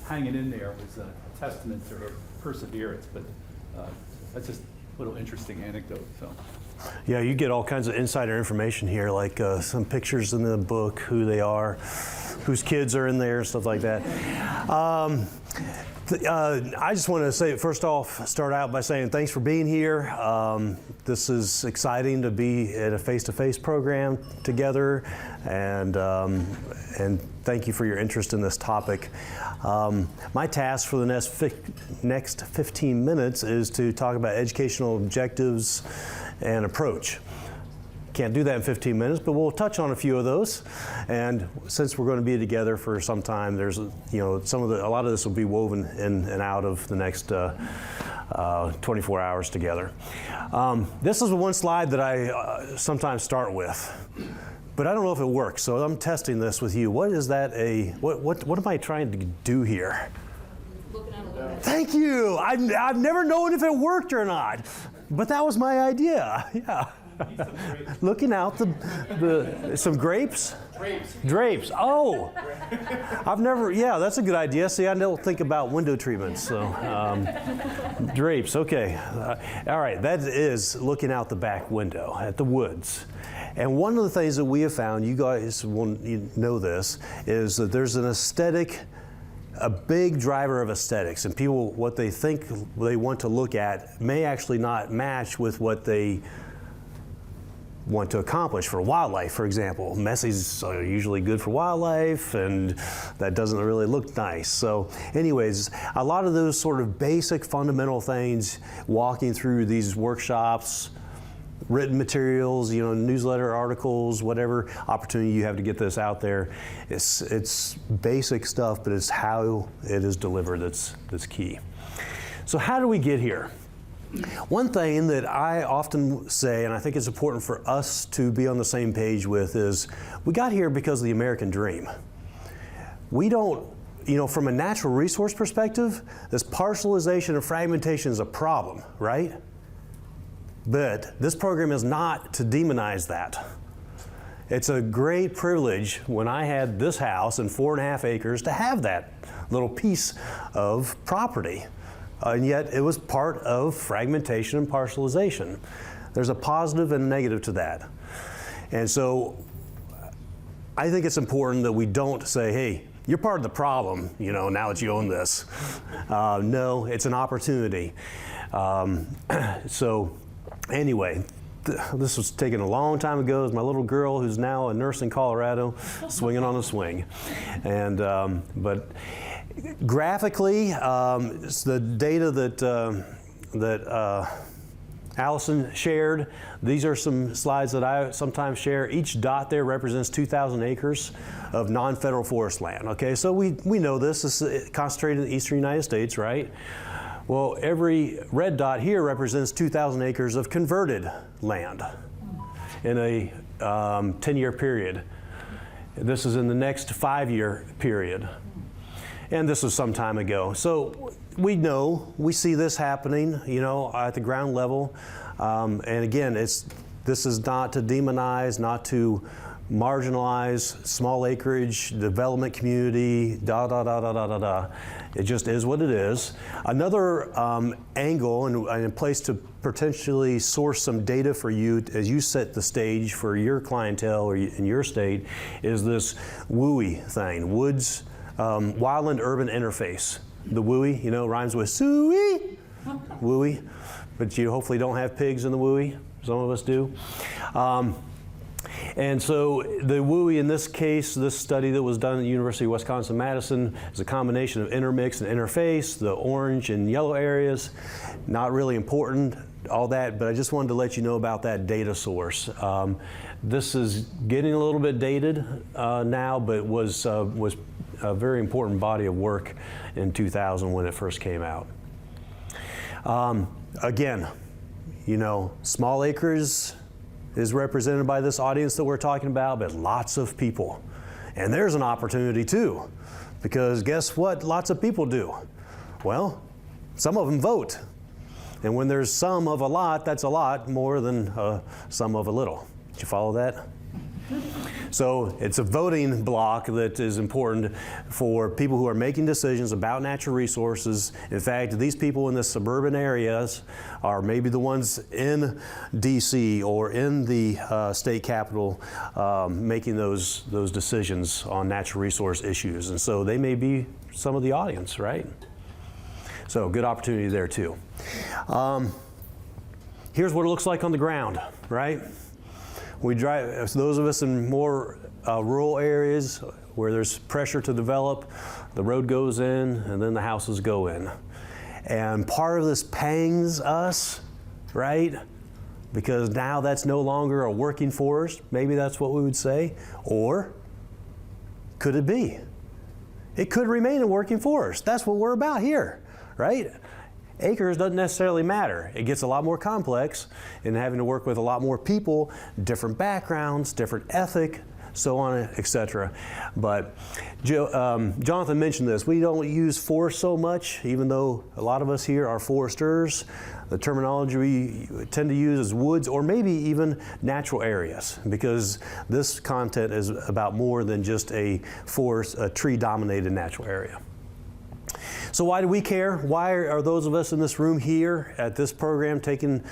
hanging in there was a testament to her perseverance. But that's just a little interesting anecdote. So. Yeah, you get all kinds of insider information here, like some pictures in the book, who they are, whose kids are in there, stuff like that. I just want to say, first off, start out by saying thanks for being here. This is exciting to be at a face-to-face program together, and thank you for your interest in this topic. My task for the next 15 minutes is to talk about educational objectives and approach. Can't do that in 15 minutes, but we'll touch on a few of those. And since we're going to be together for some time, there's, a lot of this will be woven in and out of the next 24 hours together. This is one slide that I sometimes start with, but I don't know if it works, so I'm testing this with you. What is that? What am I trying to do here? Looking at a little bit. Thank you. I've never known if it worked or not, but that was my idea. Yeah. Looking out some grapes? Drapes. Oh, that's a good idea. See, I don't think about window treatments, so drapes, okay. All right, that is looking out the back window at the woods. And one of the things that we have found, you guys will know this, is that there's an aesthetic, a big driver of aesthetics, and people, what they think they want to look at may actually not match with what they want to accomplish for wildlife, for example. Messies are usually good for wildlife, and that doesn't really look nice. So anyways, a lot of those sort of basic fundamental things, walking through these workshops, written materials, newsletter articles, whatever opportunity you have to get this out there, it's basic stuff, but it's how it is delivered that's key. So how do we get here? One thing that I often say, and I think it's important for us to be on the same page with, is we got here because of the American dream. We don't, from a natural resource perspective, this parcelization and fragmentation is a problem, right? But this program is not to demonize that. It's a great privilege when I had this house and 4.5 acres to have that little piece of property. And yet it was part of fragmentation and parcelization. There's a positive and a negative to that. And so I think it's important that we don't say, hey, you're part of the problem, now that you own this. No, it's an opportunity. So anyway, this was taken a long time ago. It was my little girl, who's now a nurse in Colorado, swinging on a swing. And, but graphically, it's the data that Allyson shared. These are some slides that I sometimes share. Each dot there represents 2,000 acres of non-federal forest land. Okay, so we know this is concentrated in the eastern United States, right? Well, every red dot here represents 2,000 acres of converted land in a 10-year period. This is in the next 5-year period. And this was some time ago. So we see this happening, at the ground level. And again, this is not to demonize, not to marginalize small acreage, development community, It just is what it is. Another angle and a place to potentially source some data for you as you set the stage for your clientele or in your state is this WUI thing, Woods Wildland Urban Interface. The WUI, rhymes with suey, WUI, but you hopefully don't have pigs in the WUI. Some of us do. And so the WUI in this case, this study that was done at the University of Wisconsin-Madison is a combination of intermix and interface, the orange and yellow areas. Not really important, all that, but I just wanted to let you know about that data source. This is getting a little bit dated now, but was a very important body of work in 2000 when it first came out. Again, small acres is represented by this audience that we're talking about, but lots of people. And there's an opportunity too, because guess what lots of people do? Well, some of them vote. And when there's some of a lot, that's a lot more than some of a little. Did you follow that? So it's a voting block that is important for people who are making decisions about natural resources. In fact, these people in the suburban areas are maybe the ones in DC or in the state capitol making those decisions on natural resource issues. And so they may be some of the audience, right? So good opportunity there too. Here's what it looks like on the ground, right? We drive, those of us in more rural areas where there's pressure to develop, the road goes in and then the houses go in. And part of this pangs us, right? Because now that's no longer a working forest. Maybe that's what we would say. Or could it be? It could remain a working forest. That's what we're about here, right? Acres doesn't necessarily matter. It gets a lot more complex in having to work with a lot more people, different backgrounds, different ethic, so on, etc. But Jonathan mentioned this. We don't use forest so much, even though a lot of us here are foresters. The terminology we tend to use is woods or maybe even natural areas, because this content is about more than just a forest, a tree-dominated natural area. So why do we care? Why are those of us in this room here at this program taking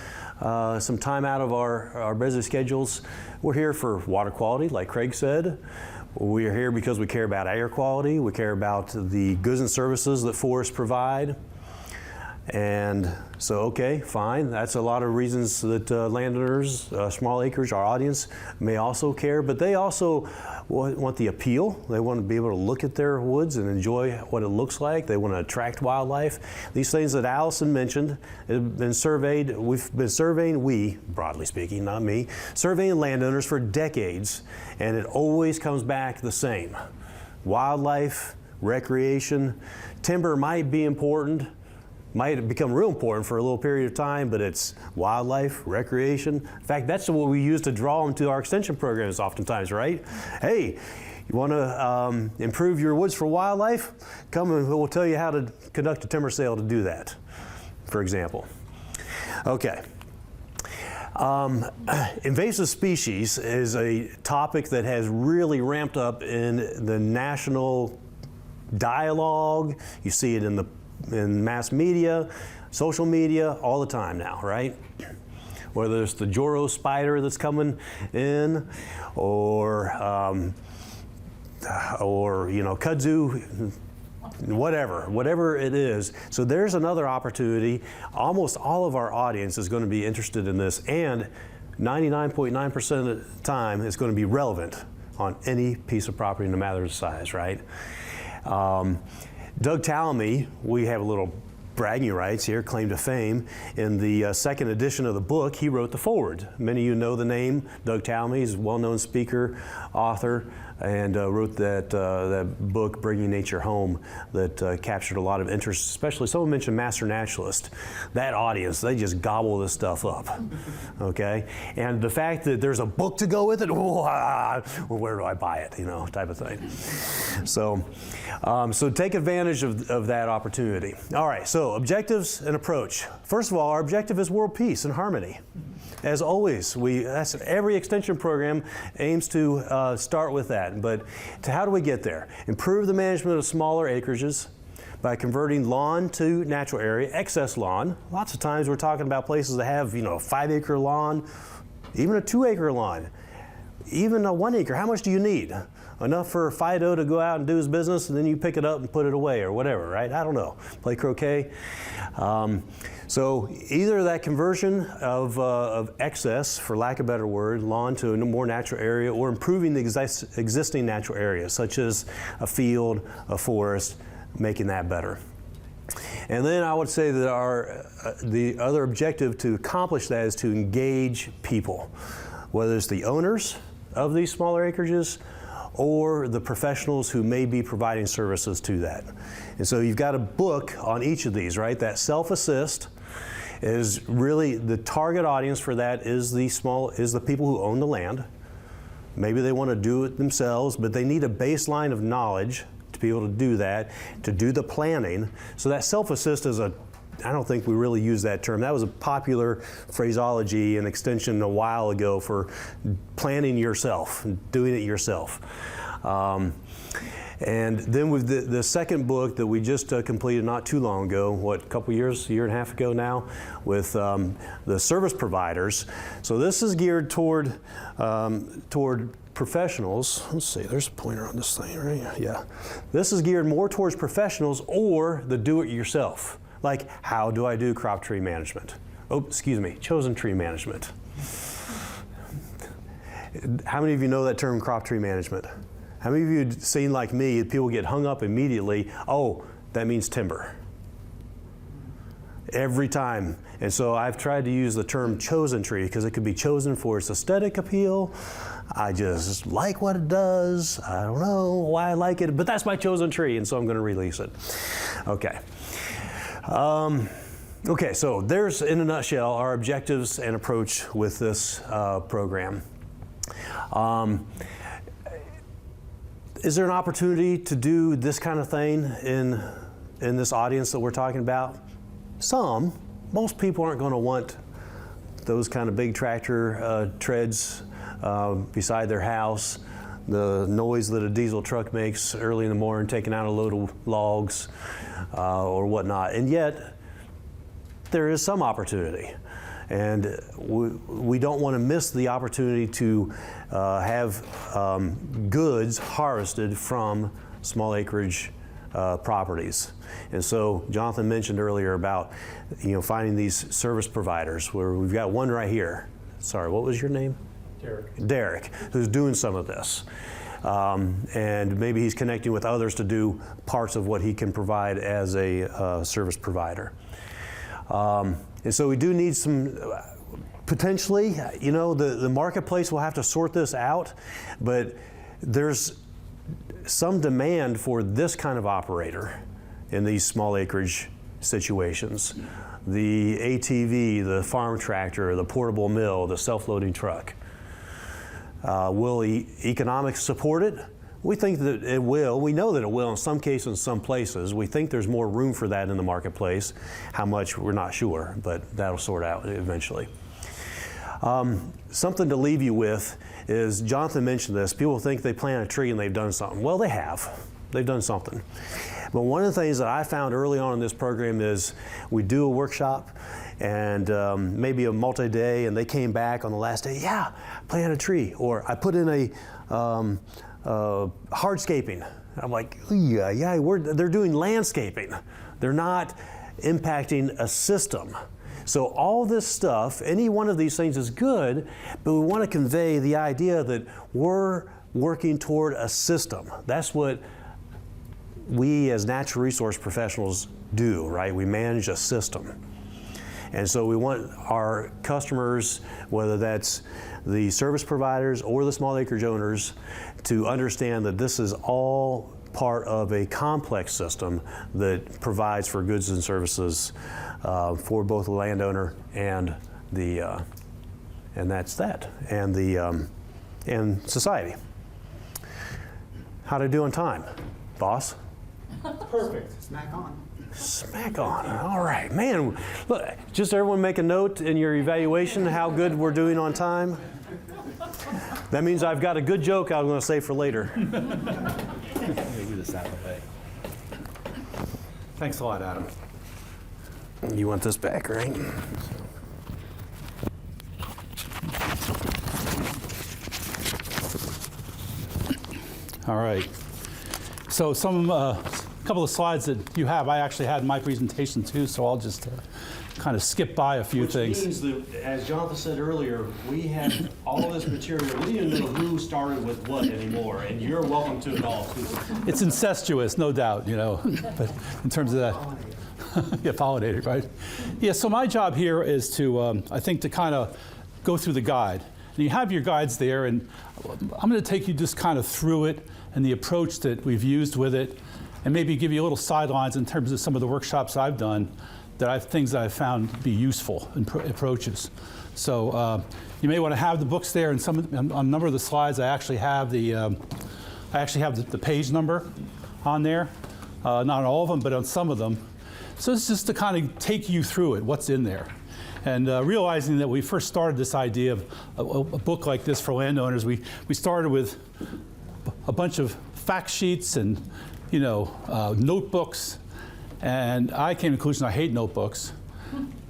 some time out of our busy schedules? We're here for water quality, like Craig said. We're here because we care about air quality. We care about the goods and services that forests provide. And so, okay, fine. That's a lot of reasons that landowners, small acreage, our audience, may also care. But they also want the appeal. They want to be able to look at their woods and enjoy what it looks like. They want to attract wildlife. These things that Allyson mentioned have been surveyed. We've been surveying, we, broadly speaking, not me, surveying landowners for decades. And it always comes back the same. Wildlife, recreation, timber might be important. Might become real important for a little period of time, but it's wildlife, recreation. In fact, that's what we use to draw them to our extension programs oftentimes, right? Hey, you want to improve your woods for wildlife? Come and we'll tell you how to conduct a timber sale to do that, for example. Okay. Invasive species is a topic that has really ramped up in the national dialogue. You see it in mass media, social media, all the time now, right? Whether it's the Joro spider that's coming in, or kudzu, whatever it is. So there's another opportunity. Almost all of our audience is going to be interested in this, and 99.9% of the time it's going to be relevant on any piece of property, no matter the size, right? Doug Tallamy, we have a little bragging rights here, claim to fame. In the second edition of the book, he wrote the foreword. Many of you know the name Doug Tallamy. He's a well-known speaker, author, and wrote that book, Bringing Nature Home, that captured a lot of interest, especially someone mentioned master naturalist. That audience, they just gobble this stuff up, okay? And the fact that there's a book to go with it, well, where do I buy it, type of thing. So take advantage of that opportunity. All right, so objectives and approach. First of all, our objective is world peace and harmony. As always, every extension program aims to start with that. But how do we get there? Improve the management of smaller acreages by converting lawn to natural area, excess lawn. Lots of times we're talking about places that have, 5-acre lawn, even a 2-acre lawn, even a 1 acre. How much do you need? Enough for Fido to go out and do his business, and then you pick it up and put it away or whatever, right? I don't know. Play croquet. So either that conversion of excess, for lack of a better word, lawn to a more natural area, or improving the existing natural areas, such as a field, a forest, making that better. And then I would say that the other objective to accomplish that is to engage people, whether it's the owners of these smaller acreages or the professionals who may be providing services to that. And so you've got a book on each of these, right? That self-assist is really the target audience for that is the people who own the land. Maybe they want to do it themselves, but they need a baseline of knowledge to be able to do that, to do the planning. So that self-assist is a I don't think we really use that term. That was a popular phraseology and extension a while ago for planning yourself, doing it yourself. And then with the second book that we just completed not too long ago, what, a couple years, year and a half ago now, with the service providers. So this is geared toward professionals. Let's see, there's a pointer on this thing, right? Yeah. This is geared more towards professionals or the do-it-yourself. Like, how do I do crop tree management? Oh, excuse me, chosen tree management. How many of you know that term, crop tree management? How many of you have seen, like me, people get hung up immediately, oh, that means timber. Every time. And so I've tried to use the term chosen tree because it could be chosen for its aesthetic appeal. I just like what it does. I don't know why I like it, but that's my chosen tree, and so I'm going to release it. Okay. Okay, so there's, in a nutshell, our objectives and approach with this program. Is there an opportunity to do this kind of thing in this audience that we're talking about? Some. Most people aren't going to want those kind of big tractor treads beside their house, the noise that a diesel truck makes early in the morning taking out a load of logs or whatnot. And yet, there is some opportunity. And we don't want to miss the opportunity to have goods harvested from small acreage properties. And so Jonathan mentioned earlier about finding these service providers, where we've got one right here. Sorry, what was your name? Derek, who's doing some of this. And maybe he's connecting with others to do parts of what he can provide as a service provider. And so we do need some, potentially, the marketplace will have to sort this out, but there's some demand for this kind of operator in these small acreage situations. The ATV, the farm tractor, the portable mill, the self-loading truck. Will economics support it? We think that it will. We know that it will in some cases, in some places. We think there's more room for that in the marketplace. How much, we're not sure, but that'll sort out eventually. Something to leave you with is, Jonathan mentioned this, people think they plant a tree and they've done something. Well, they have. They've done something. But one of the things that I found early on in this program is we do a workshop and maybe a multi-day, and they came back on the last day, yeah, plant a tree. Or I put in a hardscaping. I'm like, yeah, they're doing landscaping. They're not impacting a system. So all this stuff, any one of these things is good, but we want to convey the idea that we're working toward a system. That's what we as natural resource professionals do, right? We manage a system. And so we want our customers, whether that's the service providers or the small acreage owners, to understand that this is all part of a complex system that provides for goods and services for both the landowner and the and society. How'd I do on time, boss? Perfect. Smack on. Smack on. All right, man. Look, just everyone make a note in your evaluation how good we're doing on time. That means I've got a good joke I'm going to say for later. Thanks a lot, Adam. You want this back, right? All right. So a couple of slides that you have, I actually had in my presentation too, so I'll just kind of skip by a few things. Which means that, as Jonathan said earlier, we have all this material. We don't even know who started with what anymore, and you're welcome to it all too. It's incestuous, no doubt, but in terms of that. Yeah, pollinated, right? Yeah, so my job here is to, I think, to kind of go through the guide. And you have your guides there, and I'm going to take you just kind of through it and the approach that we've used with it, and maybe give you a little sidelines in terms of some of the workshops I've done, things that I've found to be useful approaches. So you may want to have the books there, and on a number of the slides, I actually have the page number on there. Not on all of them, but on some of them. So this is just to kind of take you through it, what's in there. And realizing that we first started this idea of a book like this for landowners, we started with a bunch of fact sheets and notebooks. And I came to the conclusion I hate notebooks.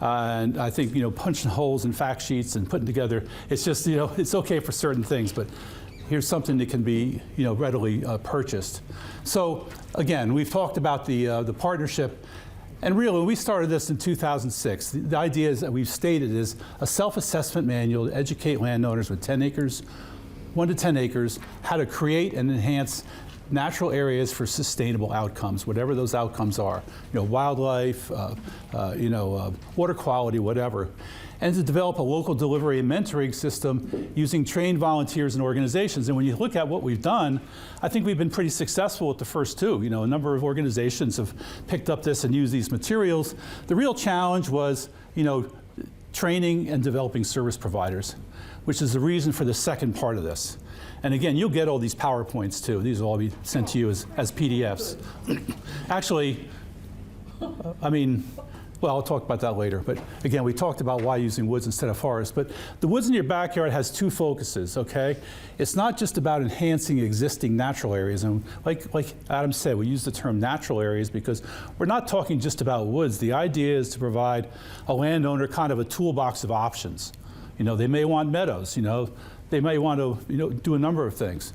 And I think punching holes in fact sheets and putting together, it's just it's okay for certain things, but here's something that can be readily purchased. So again, we've talked about the partnership. And really, we started this in 2006. The idea is that we've stated is a self-assessment manual to educate landowners with 10 acres, 1 to 10 acres, how to create and enhance natural areas for sustainable outcomes, whatever those outcomes are. Wildlife, water quality, whatever. And to develop a local delivery and mentoring system using trained volunteers and organizations. And when you look at what we've done, I think we've been pretty successful with the first two. A number of organizations have picked up this and used these materials. The real challenge was, training and developing service providers, which is the reason for the second part of this. And again, you'll get all these PowerPoints too. These will all be sent to you as PDFs. Actually, well, I'll talk about that later. But again, we talked about why using woods instead of forests. But the woods in your backyard has two focuses, okay? It's not just about enhancing existing natural areas. And like Adam said, we use the term natural areas because we're not talking just about woods. The idea is to provide a landowner kind of a toolbox of options. They may want meadows, they may want to do a number of things.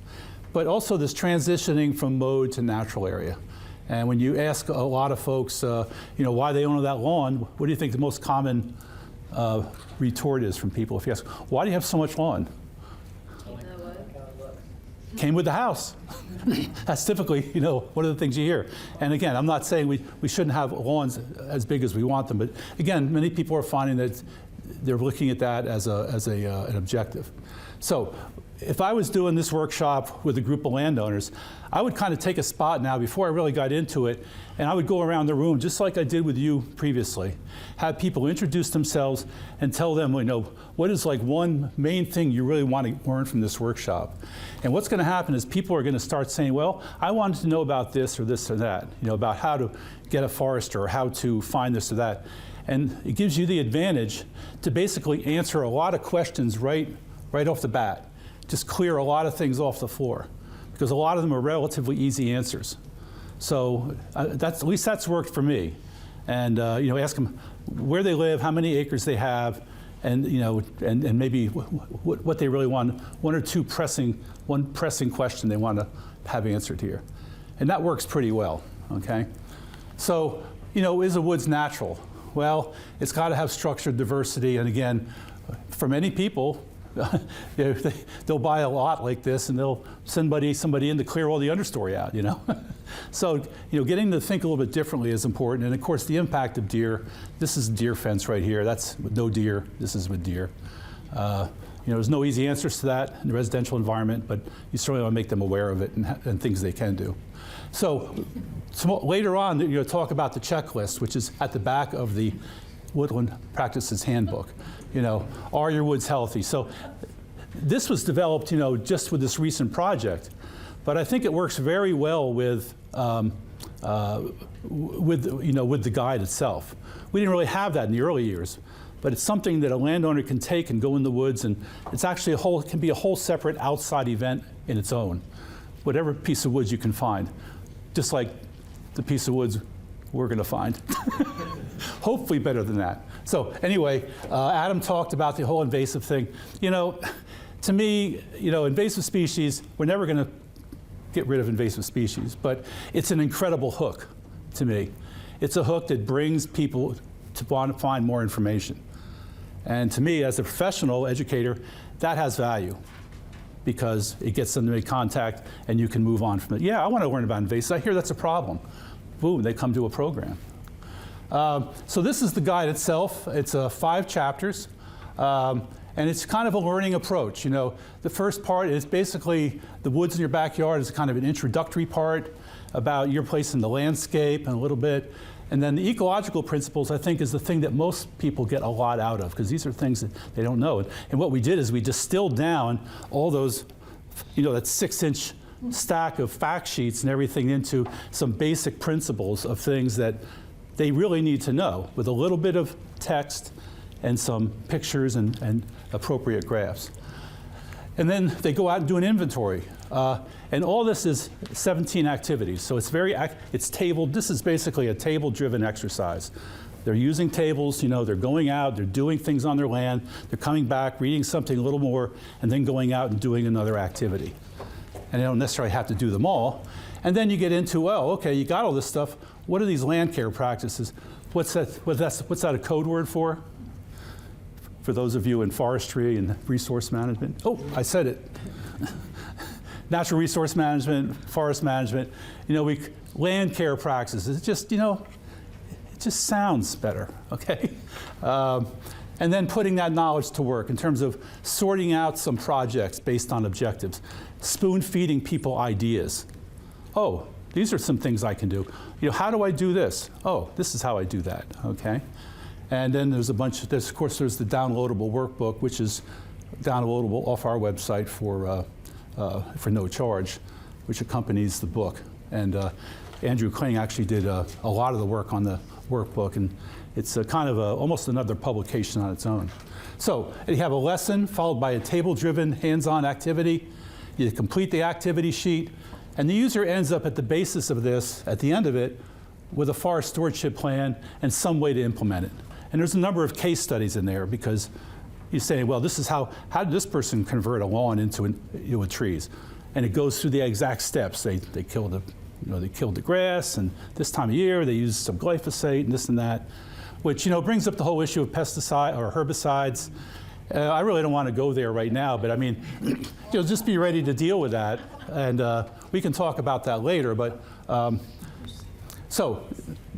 But also this transitioning from mowed to natural area. And when you ask a lot of folks, why they own that lawn, what do you think the most common retort is from people? If you ask, why do you have so much lawn? Came with the house. That's typically, one of the things you hear. And again, I'm not saying we shouldn't have lawns as big as we want them, but again, many people are finding that they're looking at that as an objective. So if I was doing this workshop with a group of landowners, I would kind of take a spot now before I really got into it, and I would go around the room just like I did with you previously, have people introduce themselves and tell them, what is like one main thing you really want to learn from this workshop. And what's going to happen is people are going to start saying, well, I wanted to know about this or that, about how to get a forester or how to find this or that. And it gives you the advantage to basically answer a lot of questions right off the bat. Just clear a lot of things off the floor, because a lot of them are relatively easy answers. So at least that's worked for me. And ask them where they live, how many acres they have, and and maybe what they really want. One pressing question they want to have answered here, and that works pretty well. Okay, so is the woods natural? Well, it's got to have structured diversity, and again, for many people. They'll buy a lot like this and they'll send somebody in to clear all the understory out, So, getting to think a little bit differently is important. And of course, the impact of deer. This is deer fence right here. That's with no deer. This is with deer. There's no easy answers to that in the residential environment, but you certainly want to make them aware of it and things they can do. So later on, talk about the checklist, which is at the back of the Woodland Practices Handbook. Are your woods healthy? So this was developed, just with this recent project, but I think it works very well with the guide itself. We didn't really have that in the early years, but it's something that a landowner can take and go in the woods, and it's actually it can be a whole separate outside event in its own. Whatever piece of woods you can find, just like the piece of woods we're going to find. Hopefully better than that. So anyway, Adam talked about the whole invasive thing. To me, invasive species, we're never going to get rid of invasive species, but it's an incredible hook to me. It's a hook that brings people to want to find more information. And to me, as a professional educator, that has value because it gets them to make contact and you can move on from it. Yeah, I want to learn about invasives. I hear that's a problem. Boom, they come to a program. So this is the guide itself. It's 5 chapters, and it's kind of a learning approach. The first part is basically the woods in your backyard is kind of an introductory part about your place in the landscape and a little bit. And then the ecological principles, I think, is the thing that most people get a lot out of, because these are things that they don't know. And what we did is we distilled down all those, that 6-inch stack of fact sheets and everything into some basic principles of things that they really need to know with a little bit of text and some pictures and appropriate graphs. And then they go out and do an inventory. And all this is 17 activities. So it's tabled. This is basically a table-driven exercise. They're using tables, they're going out, they're doing things on their land, they're coming back, reading something a little more, and then going out and doing another activity. And they don't necessarily have to do them all. And then you get into, okay, you got all this stuff. What are these land care practices? What's that a code word for? For those of you in forestry and resource management. Oh, I said it. Natural resource management, forest management, land care practices. It's just, it just sounds better, okay? And then putting that knowledge to work in terms of sorting out some projects based on objectives, spoon-feeding people ideas. Oh, these are some things I can do. How do I do this? Oh, this is how I do that, okay? And then there's of course, there's the downloadable workbook, which is downloadable off our website for no charge, which accompanies the book. And Andrew Kling actually did a lot of the work on the workbook, and it's kind of almost another publication on its own. So you have a lesson followed by a table-driven hands-on activity. You complete the activity sheet, and the user ends up at the basis of this, at the end of it, with a forest stewardship plan and some way to implement it. And there's a number of case studies in there because you say, well, this is how did this person convert a lawn into with trees? And it goes through the exact steps. They killed the grass, and this time of year they used some glyphosate and this and that, which brings up the whole issue of pesticide or herbicides. I really don't want to go there right now, but I mean, just be ready to deal with that, and we can talk about that later. But so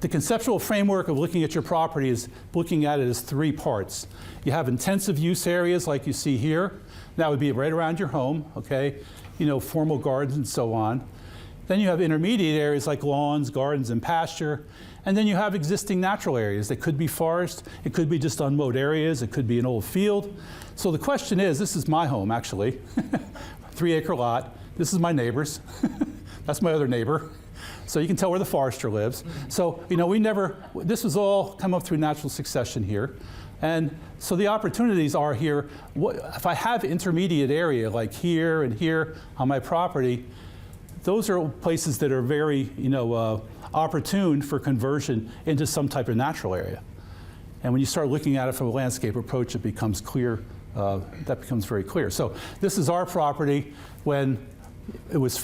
the conceptual framework of looking at your property is looking at it as 3 parts. You have intensive use areas like you see here. That would be right around your home, okay? Formal gardens and so on. Then you have intermediate areas like lawns, gardens, and pasture. And then you have existing natural areas. They could be forest. It could be just unmowed areas. It could be an old field. So the question is, this is my home, actually. 3-acre lot. This is my neighbor's. That's my other neighbor. So you can tell where the forester lives. So, this was all come up through natural succession here. And so the opportunities are here. If I have intermediate area like here and here on my property, those are places that are very, opportune for conversion into some type of natural area. And when you start looking at it from a landscape approach, it becomes clear, that becomes very clear. So this is our property. When it was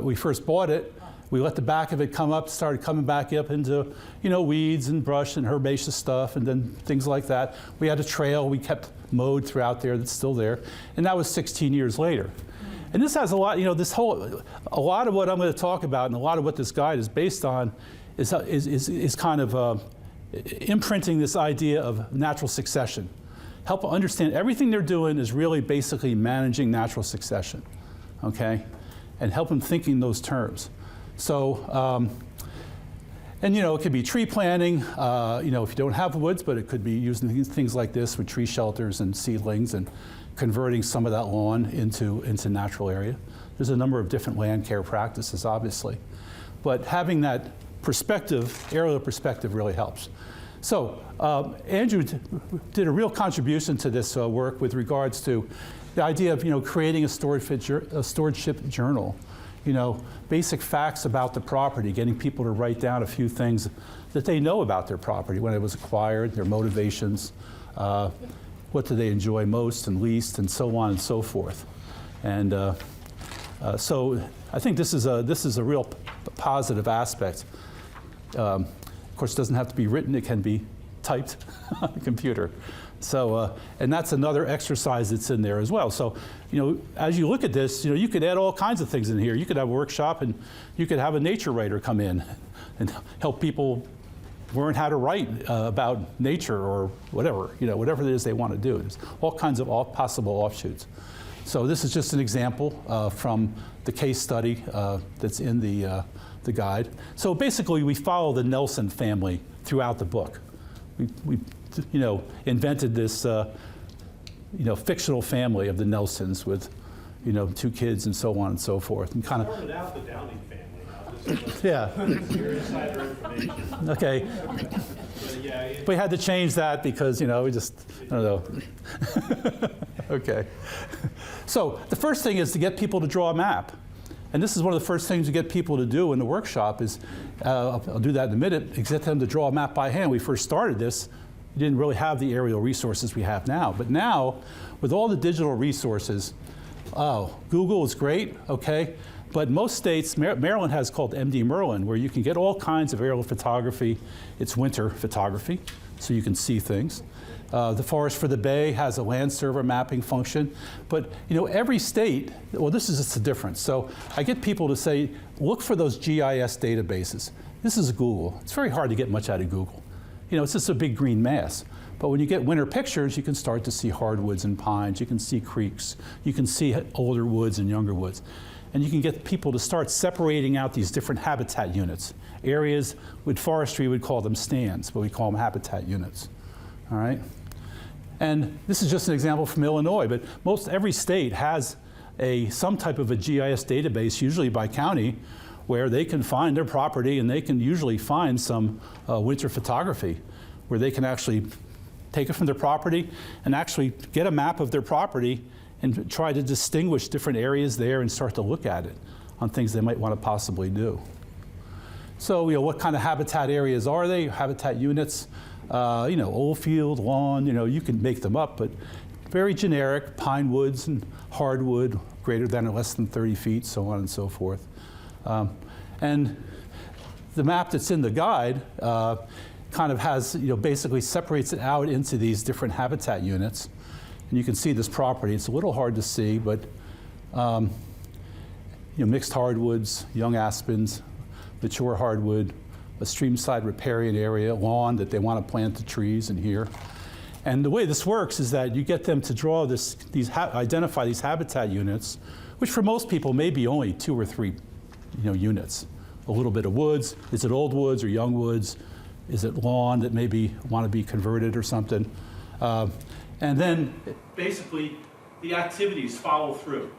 we first bought it, we let the back of it come up, started coming back up into, weeds and brush and herbaceous stuff and then things like that. We had a trail we kept mowed throughout there that's still there. And that was 16 years later. And this has a lot, a lot of what I'm going to talk about and a lot of what this guide is based on is kind of imprinting this idea of natural succession. Help understand everything they're doing is really basically managing natural succession, okay? And help them think in those terms. So, and it could be tree planting, if you don't have woods, but it could be using things like this with tree shelters and seedlings and converting some of that lawn into natural area. There's a number of different land care practices, obviously. But having that perspective, aerial perspective, really helps. So Andrew did a real contribution to this work with regards to the idea of creating a stewardship journal. Basic facts about the property, getting people to write down a few things that they know about their property, when it was acquired, their motivations, what do they enjoy most and least, and so on and so forth. And so I think this is a real positive aspect. Of course, it doesn't have to be written, it can be typed on the computer. So, and that's another exercise that's in there as well. So, as you look at this, you could add all kinds of things in here. You could have a workshop and you could have a nature writer come in and help people learn how to write about nature or whatever, whatever it is they want to do. There's all kinds of possible offshoots. So this is just an example from the case study that's in the guide. So basically, we follow the Nelson family throughout the book. We invented this, fictional family of the Nelsons with, 2 kids and so on and so forth. And kind of started out the Downing family. Now Yeah. Your insider information. Okay. But yeah, We had to change that because, we just, I don't know. Okay. So the first thing is to get people to draw a map. And this is one of the first things we get people to do in the workshop is, I'll do that in a minute, is get them to draw a map by hand. We first started this, we didn't really have the aerial resources we have now. But now, with all the digital resources, Google is great, okay? But most states, Maryland has called MD Merlin, where you can get all kinds of aerial photography. It's winter photography, so you can see things. The Forest for the Bay has a land server mapping function. But every state, well, this is just the difference. So I get people to say, look for those GIS databases. This is Google. It's very hard to get much out of Google. It's just a big green mass. But when you get winter pictures, you can start to see hardwoods and pines. You can see creeks. You can see older woods and younger woods. And you can get people to start separating out these different habitat units. Areas with forestry, we'd call them stands, but we call them habitat units. All right? And this is just an example from Illinois, but every state has some type of a GIS database, usually by county, where they can find their property and they can usually find some winter photography where they can actually take it from their property and actually get a map of their property and try to distinguish different areas there and start to look at it on things they might want to possibly do. So, what kind of habitat areas are they? Habitat units, old field, lawn, you can make them up, but very generic, pine woods and hardwood, greater than or less than 30 feet, so on and so forth. And the map that's in the guide kind of has, basically separates it out into these different habitat units. And you can see this property. It's a little hard to see, but mixed hardwoods, young aspens, mature hardwood, a streamside riparian area, lawn that they want to plant the trees in here. And the way this works is that you get them to draw identify these habitat units, which for most people may be only 2 or 3 units. A little bit of woods. Is it old woods or young woods? Is it lawn that maybe want to be converted or something? And then basically the activities follow through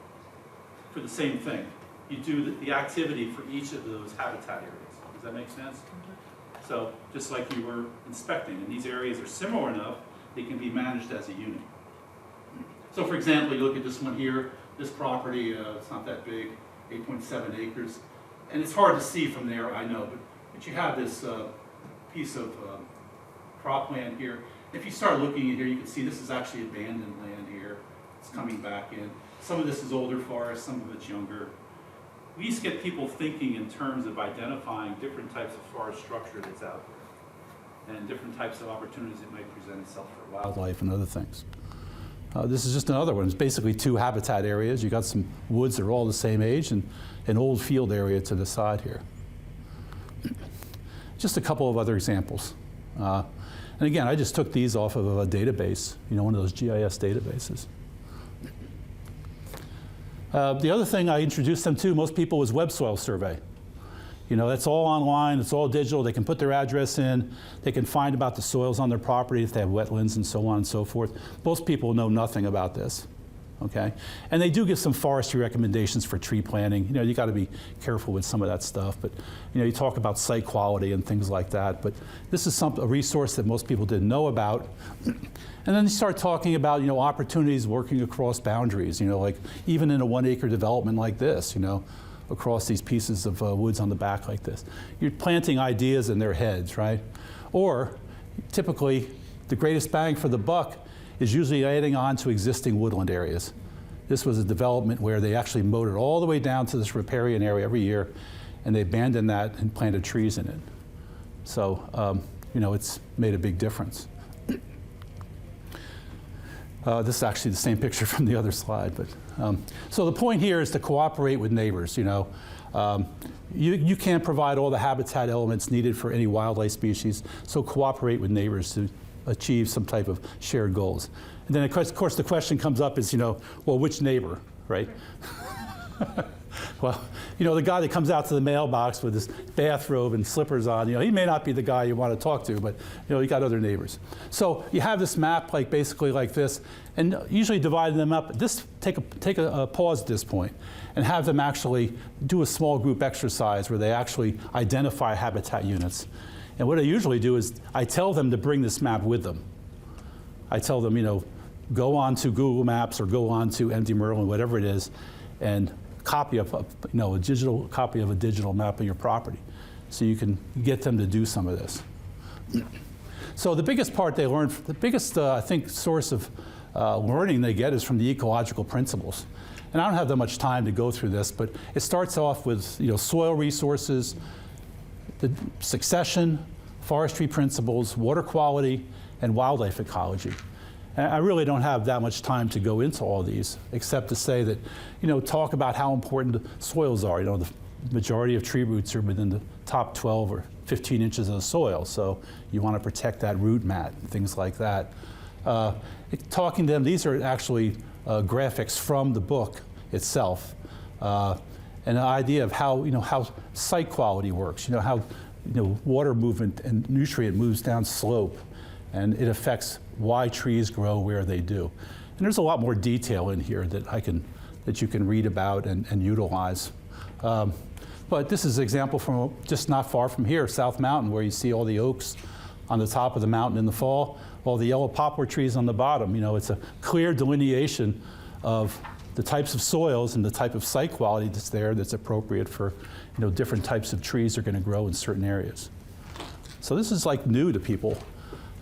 for the same thing. You do the activity for each of those habitat areas. Does that make sense? So just like you were inspecting, and these areas are similar enough, they can be managed as a unit. So for example, you look at this one here, this property, it's not that big, 8.7 acres. And it's hard to see from there, I know, but you have this piece of cropland here. If you start looking in here, you can see this is actually abandoned land here. It's coming back in. Some of this is older forest, some of it's younger. We used to get people thinking in terms of identifying different types of forest structure that's out there and different types of opportunities that might present itself for wildlife and other things. This is just another one. It's basically 2 habitat areas. You got some woods that are all the same age and an old field area to the side here. Just a couple of other examples. And again, I just took these off of a database, one of those GIS databases. The other thing I introduced them to, most people, was web soil survey. That's all online, it's all digital. They can put their address in, they can find about the soils on their property if they have wetlands and so on and so forth. Most people know nothing about this, okay? And they do give some forestry recommendations for tree planting. You got to be careful with some of that stuff, but you talk about site quality and things like that. But this is a resource that most people didn't know about. And then you start talking about, opportunities working across boundaries, like even in a 1-acre development like this, across these pieces of woods on the back like this. You're planting ideas in their heads, right? Or typically, the greatest bang for the buck is usually adding on to existing woodland areas. This was a development where they actually mowed it all the way down to this riparian area every year, and they abandoned that and planted trees in it. So, it's made a big difference. This is actually the same picture from the other slide. But so the point here is to cooperate with neighbors. You can't provide all the habitat elements needed for any wildlife species, so cooperate with neighbors to achieve some type of shared goals. And then, of course, the question comes up is, well, which neighbor, right? Well, you know, the guy that comes out to the mailbox with his bathrobe and slippers on, you know, he may not be the guy you want to talk to, but, you know, you got other neighbors. So you have this map like basically like this, and usually dividing them up. Take a pause at this point and have them actually do a small group exercise where they actually identify habitat units. And what I usually do is I tell them to bring this map with them. I tell them, you know, go on to Google Maps or go on to MD Merlin, whatever it is, and copy of a digital copy of a digital map of your property, so you can get them to do some of this. So the biggest part they learn, the biggest I think source of learning they get is from the ecological principles. And I don't have that much time to go through this, but it starts off with, you know, soil resources, the succession, forestry principles, water quality, and wildlife ecology. And I really don't have that much time to go into all these, except to say that, you know, talk about how important the soils are. You know, the majority of tree roots are within the top 12 or 15 inches of the soil, so you want to protect that root mat and things like that. Talking to them, these are actually graphics from the book itself, and an idea of how, you know, how site quality works. You know, how, you know, water movement and nutrient moves down slope, and it affects why trees grow where they do. And there's a lot more detail in here that you can read about and utilize. But this is an example from just not far from here, South Mountain, where you see all the oaks on the top of the mountain in the fall, all the yellow poplar trees on the bottom. You know, it's a clear delineation of the types of soils and the type of site quality that's there that's appropriate for, you know, different types of trees are going to grow in certain areas. So this is like new to people.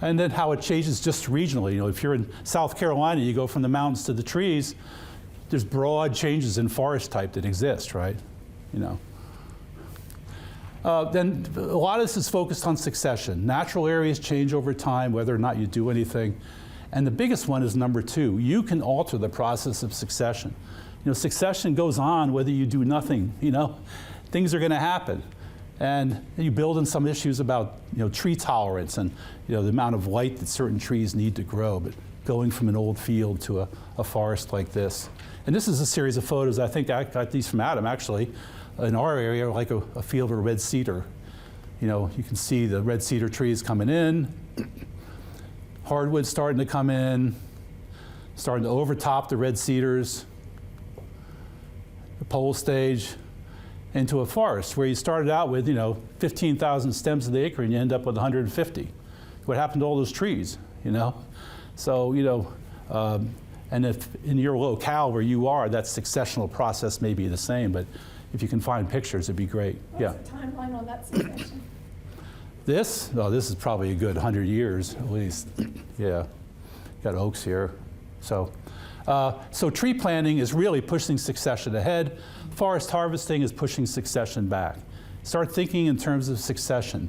And then how it changes just regionally. You know, if you're in South Carolina, you go from the mountains to the trees, there's broad changes in forest type that exist, right? You know. Then a lot of this is focused on succession. Natural areas change over time, whether or not you do anything. And the biggest one is number 2. You can alter the process of succession. You know, succession goes on whether you do nothing, you know. Things are going to happen. And you build in some issues about, you know, tree tolerance and, you know, the amount of light that certain trees need to grow, but going from an old field to a forest like this. And this is a series of photos, I think I got these from Adam actually, in our area, like a field of red cedar. You know, you can see the red cedar trees coming in, hardwood starting to come in, starting to overtop the red cedars, the pole stage, into a forest where you started out with, you know, 15,000 stems of the acre and you end up with 150. What happened to all those trees, you know? So, you know, and if in your locale where you are, that successional process may be the same, but if you can find pictures, it'd be great. What's the timeline on that succession? This? Oh, this is probably a good 100 years at least. Yeah, got oaks here. So tree planting is really pushing succession ahead. Forest harvesting is pushing succession back. Start thinking in terms of succession.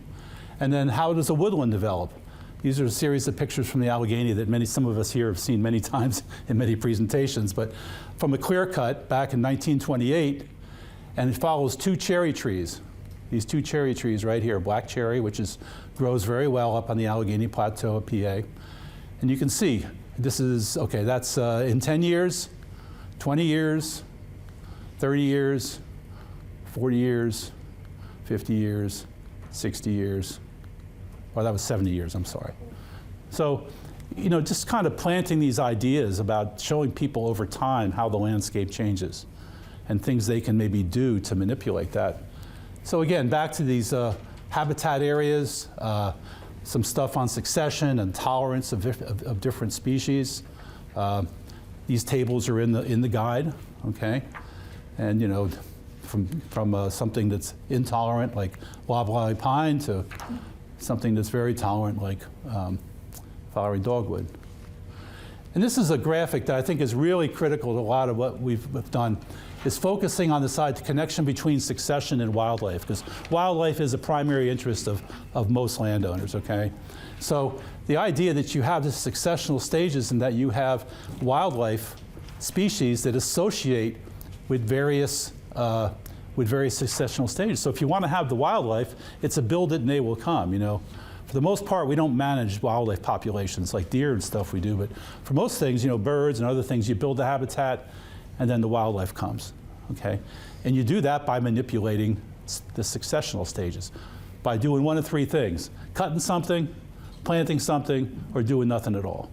And then how does a woodland develop? These are a series of pictures from the Allegheny that some of us here have seen many times in many presentations, but from a clear cut back in 1928, and it follows 2 cherry trees. These 2 cherry trees right here, black cherry, which grows very well up on the Allegheny Plateau of PA. And you can see, this is, okay, that's in 10 years, 20 years, 30 years, 40 years, 50 years, 60 years. Well, that was 70 years, I'm sorry. So, you know, just kind of planting these ideas about showing people over time how the landscape changes and things they can maybe do to manipulate that. So again, back to these habitat areas, some stuff on succession and tolerance of different species. These tables are in the guide, okay? And, you know, from something that's intolerant like loblolly pine to something that's very tolerant like flowery dogwood. And this is a graphic that I think is really critical to a lot of what we've done, is focusing on the connection between succession and wildlife, because wildlife is a primary interest of most landowners, okay? So the idea that you have the successional stages and that you have wildlife species that associate with various successional stages. So if you want to have the wildlife, it's a build it and they will come, you know. For the most part, we don't manage wildlife populations like deer and stuff we do, but for most things, you know, birds and other things, you build the habitat and then the wildlife comes, okay? And you do that by manipulating the successional stages, by doing one of three things: cutting something, planting something, or doing nothing at all.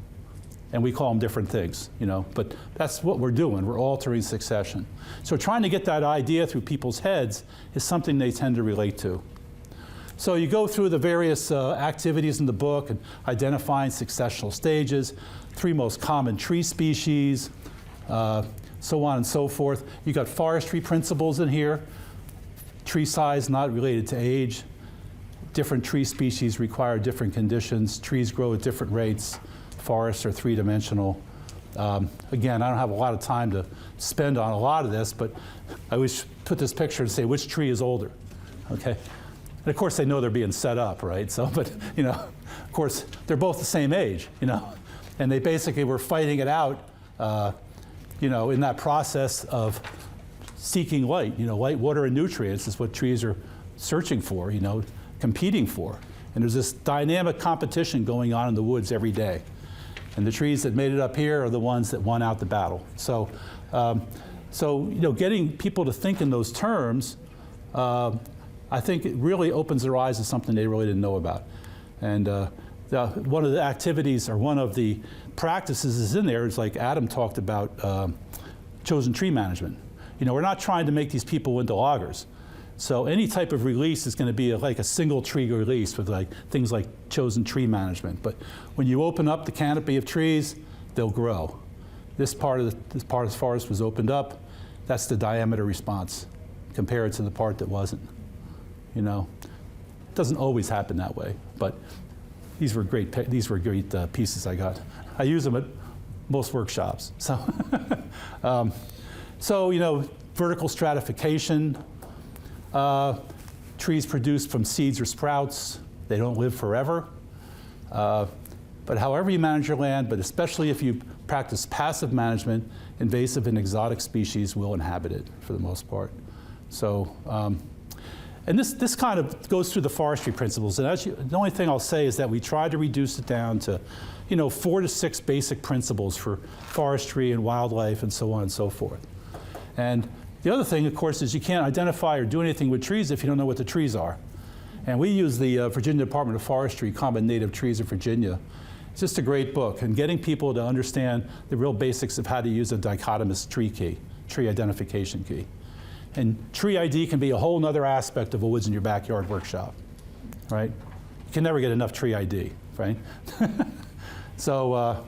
And we call them different things, you know, but that's what we're doing. We're altering succession. So trying to get that idea through people's heads is something they tend to relate to. So you go through the various activities in the book and identifying successional stages, 3 most common tree species, so on and so forth. You got forestry principles in here. Tree size not related to age. Different tree species require different conditions. Trees grow at different rates. Forests are 3-dimensional. Again, I don't have a lot of time to spend on a lot of this, but I always put this picture and say, which tree is older, okay? And of course, they know they're being set up, right? So, but, you know, of course, they're both the same age, you know? And they basically were fighting it out, you know, in that process of seeking light. You know, light, water, and nutrients is what trees are searching for, you know, competing for. And there's this dynamic competition going on in the woods every day. And the trees that made it up here are the ones that won out the battle. So, you know, getting people to think in those terms, I think it really opens their eyes to something they really didn't know about. And one of the activities, or one of the practices is in there, is like Adam talked about chosen tree management. You know, we're not trying to make these people into loggers. So any type of release is going to be like a single tree release with like things like chosen tree management. But when you open up the canopy of trees, they'll grow. This part of the forest was opened up. That's the diameter response compared to the part that wasn't. You know, it doesn't always happen that way, but these were great pieces I got. I use them at most workshops. So, so you know, vertical stratification. Trees produced from seeds or sprouts, they don't live forever. But however you manage your land, but especially if you practice passive management, invasive and exotic species will inhabit it for the most part. So, and this kind of goes through the forestry principles. And the only thing I'll say is that we try to reduce it down to, you know, 4 to 6 basic principles for forestry and wildlife and so on and so forth. And the other thing, of course, is you can't identify or do anything with trees if you don't know what the trees are. And we use the Virginia Department of Forestry, Common Native Trees of Virginia. It's just a great book, and getting people to understand the real basics of how to use a dichotomous tree key, tree identification key. And tree ID can be a whole other aspect of a Woods in Your Backyard workshop, right? You can never get enough tree ID, right? So,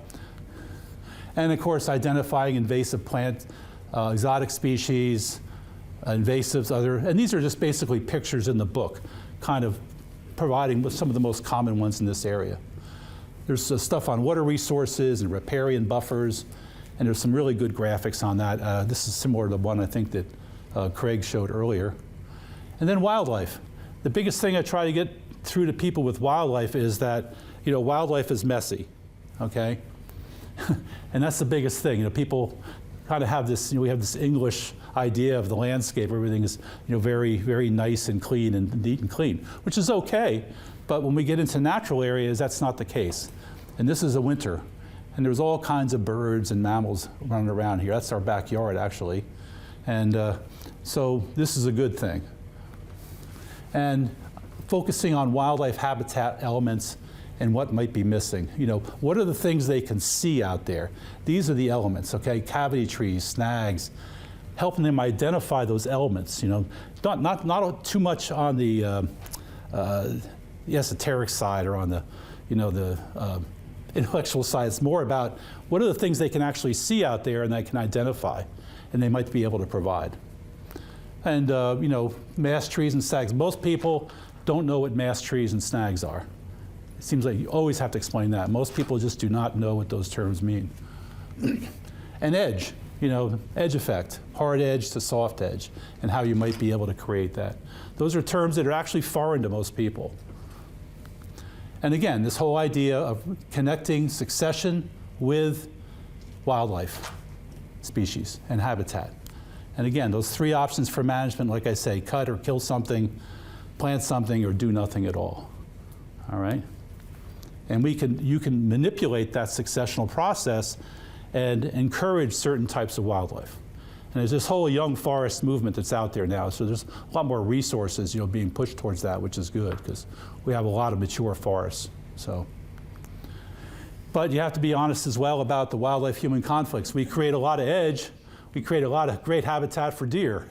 and of course, identifying invasive plant, exotic species, invasives, and these are just basically pictures in the book, kind of providing some of the most common ones in this area. There's stuff on water resources and riparian buffers, and there's some really good graphics on that. This is similar to the one I think that Craig showed earlier. And then wildlife. The biggest thing I try to get through to people with wildlife is that, you know, wildlife is messy, okay? And that's the biggest thing. You know, people kind of have this, you know, we have this English idea of the landscape. Everything is, you know, very, very nice and clean and neat and clean, which is okay. But when we get into natural areas, that's not the case. And this is a winter, and there's all kinds of birds and mammals running around here. That's our backyard, actually. And so this is a good thing. And focusing on wildlife habitat elements and what might be missing. You know, what are the things they can see out there? These are the elements, okay? Cavity trees, snags, helping them identify those elements, you know. Not too much on the esoteric side or on the, you know, the intellectual side. It's more about what are the things they can actually see out there and they can identify and they might be able to provide. And, you know, mass trees and snags. Most people don't know what mass trees and snags are. It seems like you always have to explain that. Most people just do not know what those terms mean. And edge, you know, edge effect, hard edge to soft edge, and how you might be able to create that. Those are terms that are actually foreign to most people. And again, this whole idea of connecting succession with wildlife, species, and habitat. And again, those 3 options for management, like I say, cut or kill something, plant something, or do nothing at all. All right? And you can manipulate that successional process and encourage certain types of wildlife. And there's this whole young forest movement that's out there now. So there's a lot more resources, being pushed towards that, which is good because we have a lot of mature forests. So, but you have to be honest as well about the wildlife-human conflicts. We create a lot of edge. We create a lot of great habitat for deer.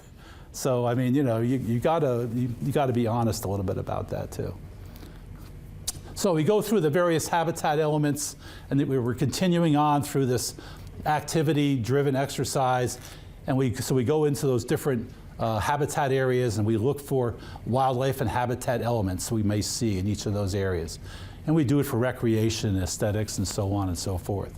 So I mean, you gotta be honest a little bit about that too. So we go through the various habitat elements, and we're continuing on through this activity-driven exercise. And we go into those different habitat areas, and we look for wildlife and habitat elements we may see in each of those areas. And we do it for recreation, aesthetics, and so on and so forth.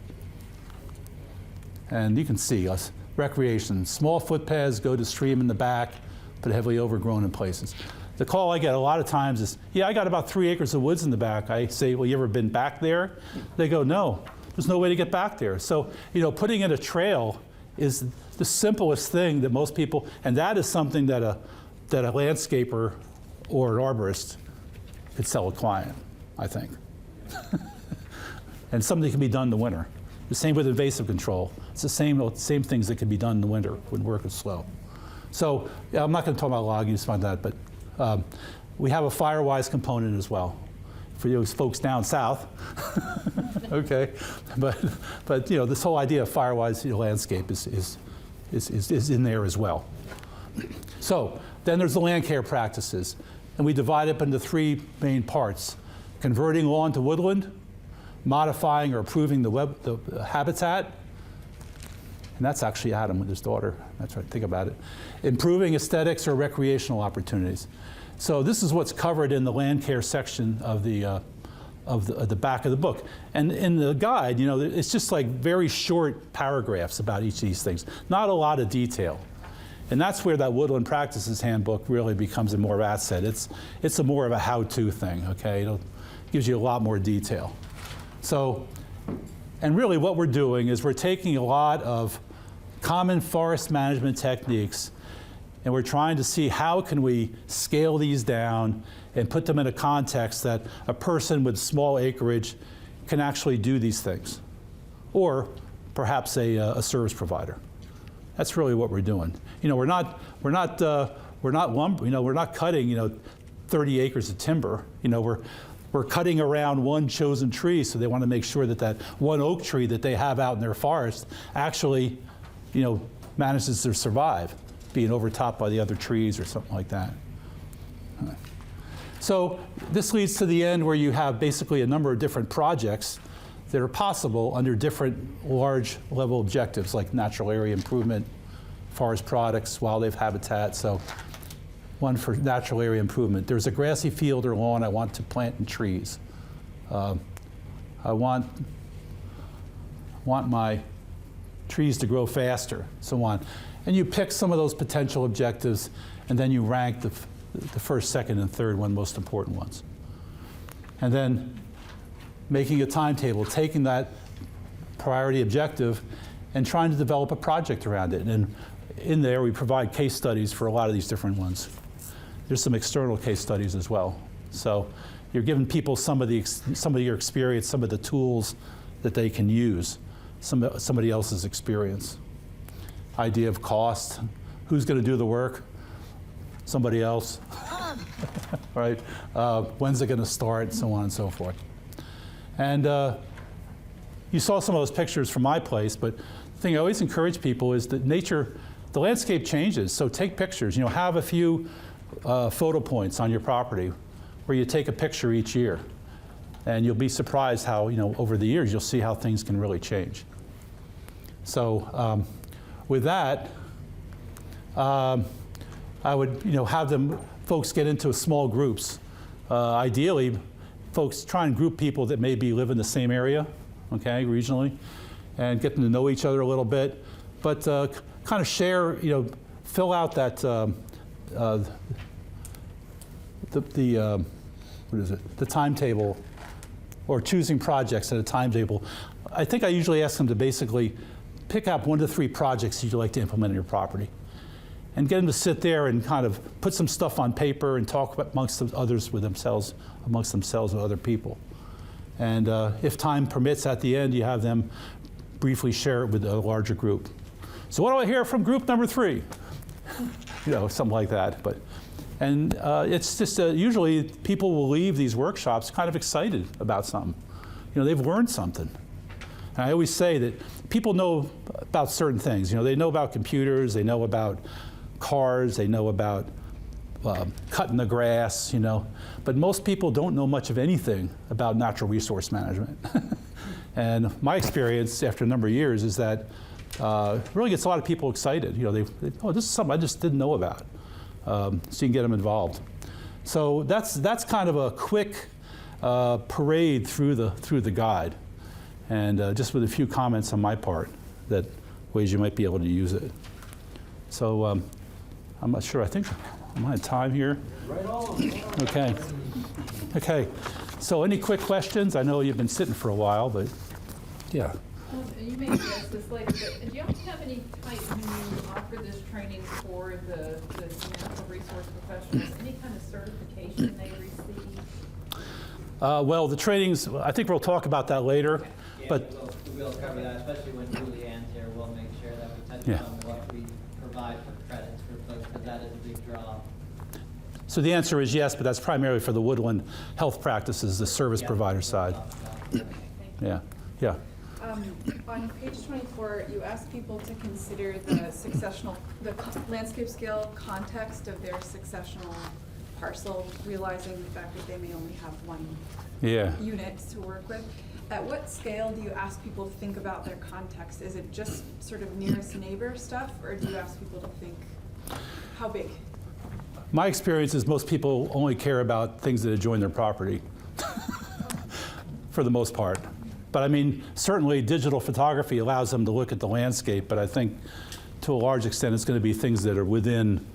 And you can see us, recreation, small footpaths go to stream in the back, but heavily overgrown in places. The call I get a lot of times is, yeah, I got about 3 acres of woods in the back. I say, well, you ever been back there? They go, no, there's no way to get back there. So, putting in a trail is the simplest thing that most people, and that is something that a landscaper or an arborist could sell a client, I think. And something can be done in the winter. The same with invasive control. It's the same things that can be done in the winter when work is slow. So yeah, I'm not going to talk about logging about that, but we have a fire-wise component as well for you folks down south. Okay, but this whole idea of fire-wise landscape is in there as well. So then there's the land care practices, and we divide it up into 3 main parts: converting lawn to woodland, modifying or improving the habitat, and that's actually Adam with his daughter. That's right, think about it. Improving aesthetics or recreational opportunities. So this is what's covered in the land care section of the back of the book. And in the guide, it's just like very short paragraphs about each of these things, not a lot of detail. And that's where that Woodland Practices Handbook really becomes a more asset. It's a more of a how-to thing, okay? It gives you a lot more detail. So, and really what we're doing is we're taking a lot of common forest management techniques, and we're trying to see how can we scale these down and put them in a context that a person with small acreage can actually do these things, or perhaps a service provider. That's really what we're doing. We're not cutting 30 acres of timber. We're cutting around one chosen tree, so they want to make sure that that one oak tree that they have out in their forest actually, manages to survive, being overtopped by the other trees or something like that. So this leads to the end where you have basically a number of different projects that are possible under different large level objectives like natural area improvement, forest products, wildlife habitat. So one for natural area improvement. There's a grassy field or lawn I want to plant in trees. I want my trees to grow faster, so on. And you pick some of those potential objectives, and then you rank the first, second, and third one most important ones. And then making a timetable, taking that priority objective and trying to develop a project around it. And in there, we provide case studies for a lot of these different ones. There's some external case studies as well. So you're giving people some of your experience, some of the tools that they can use, somebody else's experience. Idea of cost, who's going to do the work? Somebody else, right? When's it going to start, so on and so forth. And you saw some of those pictures from my place, but the thing I always encourage people is that the landscape changes, so take pictures. Have a few photo points on your property where you take a picture each year. And you'll be surprised how, over the years, you'll see how things can really change. So with that, I would, have folks get into small groups. Ideally, folks try and group people that maybe live in the same area, okay, regionally, and get them to know each other a little bit. But kind of share, fill out that the timetable, or choosing projects at a timetable. I think I usually ask them to basically pick up 1 to 3 projects you'd like to implement in your property, and get them to sit there and kind of put some stuff on paper and talk amongst themselves with other people. And if time permits, at the end, you have them briefly share it with a larger group. So what do I hear from group number 3? You know, something like that. And it's just usually people will leave these workshops kind of excited about something. You know, they've learned something. And I always say that people know about certain things. You know, they know about computers, they know about cars, they know about cutting the grass, you know. But most people don't know much of anything about natural resource management. And my experience after a number of years is that it really gets a lot of people excited. You know, oh, this is something I just didn't know about. So you can get them involved. So that's kind of a quick parade through the guide. And just with a few comments on my part, that ways you might be able to use it. So I'm not sure, I think I'm out of time here. Right on. Okay. Okay. So any quick questions? I know you've been sitting for a while, but yeah. You may address this later, but do you have any type, when you offer this training for the natural resource professionals, any kind of certification they receive? Well, the trainings, I think we'll talk about that later. Yeah, But we will cover that, especially when Julianne's here. We'll make sure that we touch Yeah. on what we provide for credits for folks, because that is a big draw. so the answer is yes, but that's primarily for the Woodland Health Practices, the service Yeah. provider side. Yeah. Yeah. On page 24, you ask people to consider the landscape scale context of their successional parcel, realizing the fact that they may only have one Yeah. unit to work with. At what scale do you ask people to think about their context? Is it just sort of nearest neighbor stuff, or do you ask people to think, how big? My experience is most people only care about things that adjoin their property, for the most part. But I mean, certainly digital photography allows them to look at the landscape, but I think to a large extent it's going to be things that are within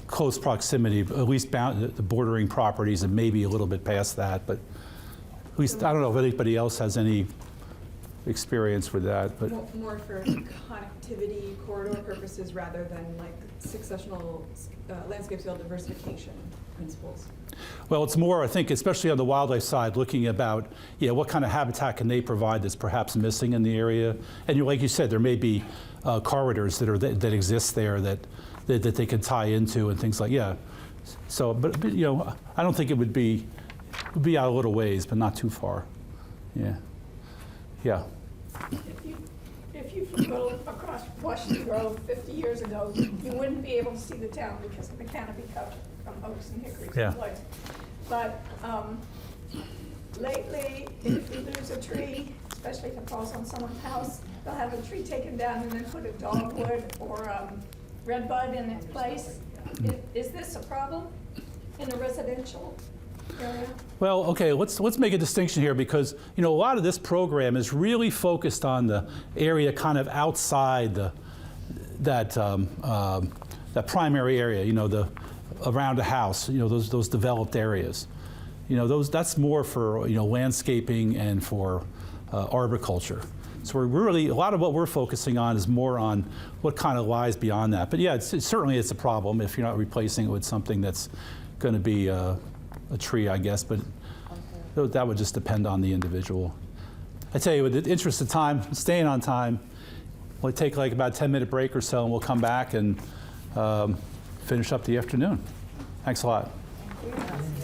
close proximity, at least the bordering properties and maybe a little bit past that. But at least, I don't know if anybody else has any experience with that. But More for connectivity corridor purposes rather than like successional landscape scale diversification principles. well, it's more, I think, especially on the wildlife side, looking about, yeah, what kind of habitat can they provide that's perhaps missing in the area. And like you said, there may be corridors that exist there that they can tie into and things like, yeah. So, but you know, I don't think it would be out a little ways, but not too far. Yeah. Yeah. If you flew across Washington Road 50 years ago, you wouldn't be able to see the town because of the canopy cover from oaks and hickories Yeah. and woods. But lately, if you lose a tree, especially if it falls on someone's house, they'll have a tree taken down and then put a dogwood or redbud in its place. Is this a problem in a residential area? Well, okay, let's make a distinction here, because you know a lot of this program is really focused on the area kind of outside that primary area. You know, around a house. You know, those developed areas. You know, that's more for landscaping and for arboriculture. So we're really, a lot of what we're focusing on is more on what kind of lies beyond that. But yeah, certainly it's a problem if you're not replacing it with something that's going to be a tree, I guess. But that would just depend on the individual. I tell you, with the interest of time, staying on time, we'll take like about a 10-minute break or so, and we'll come back and finish up the afternoon. Thanks a lot. Thank you.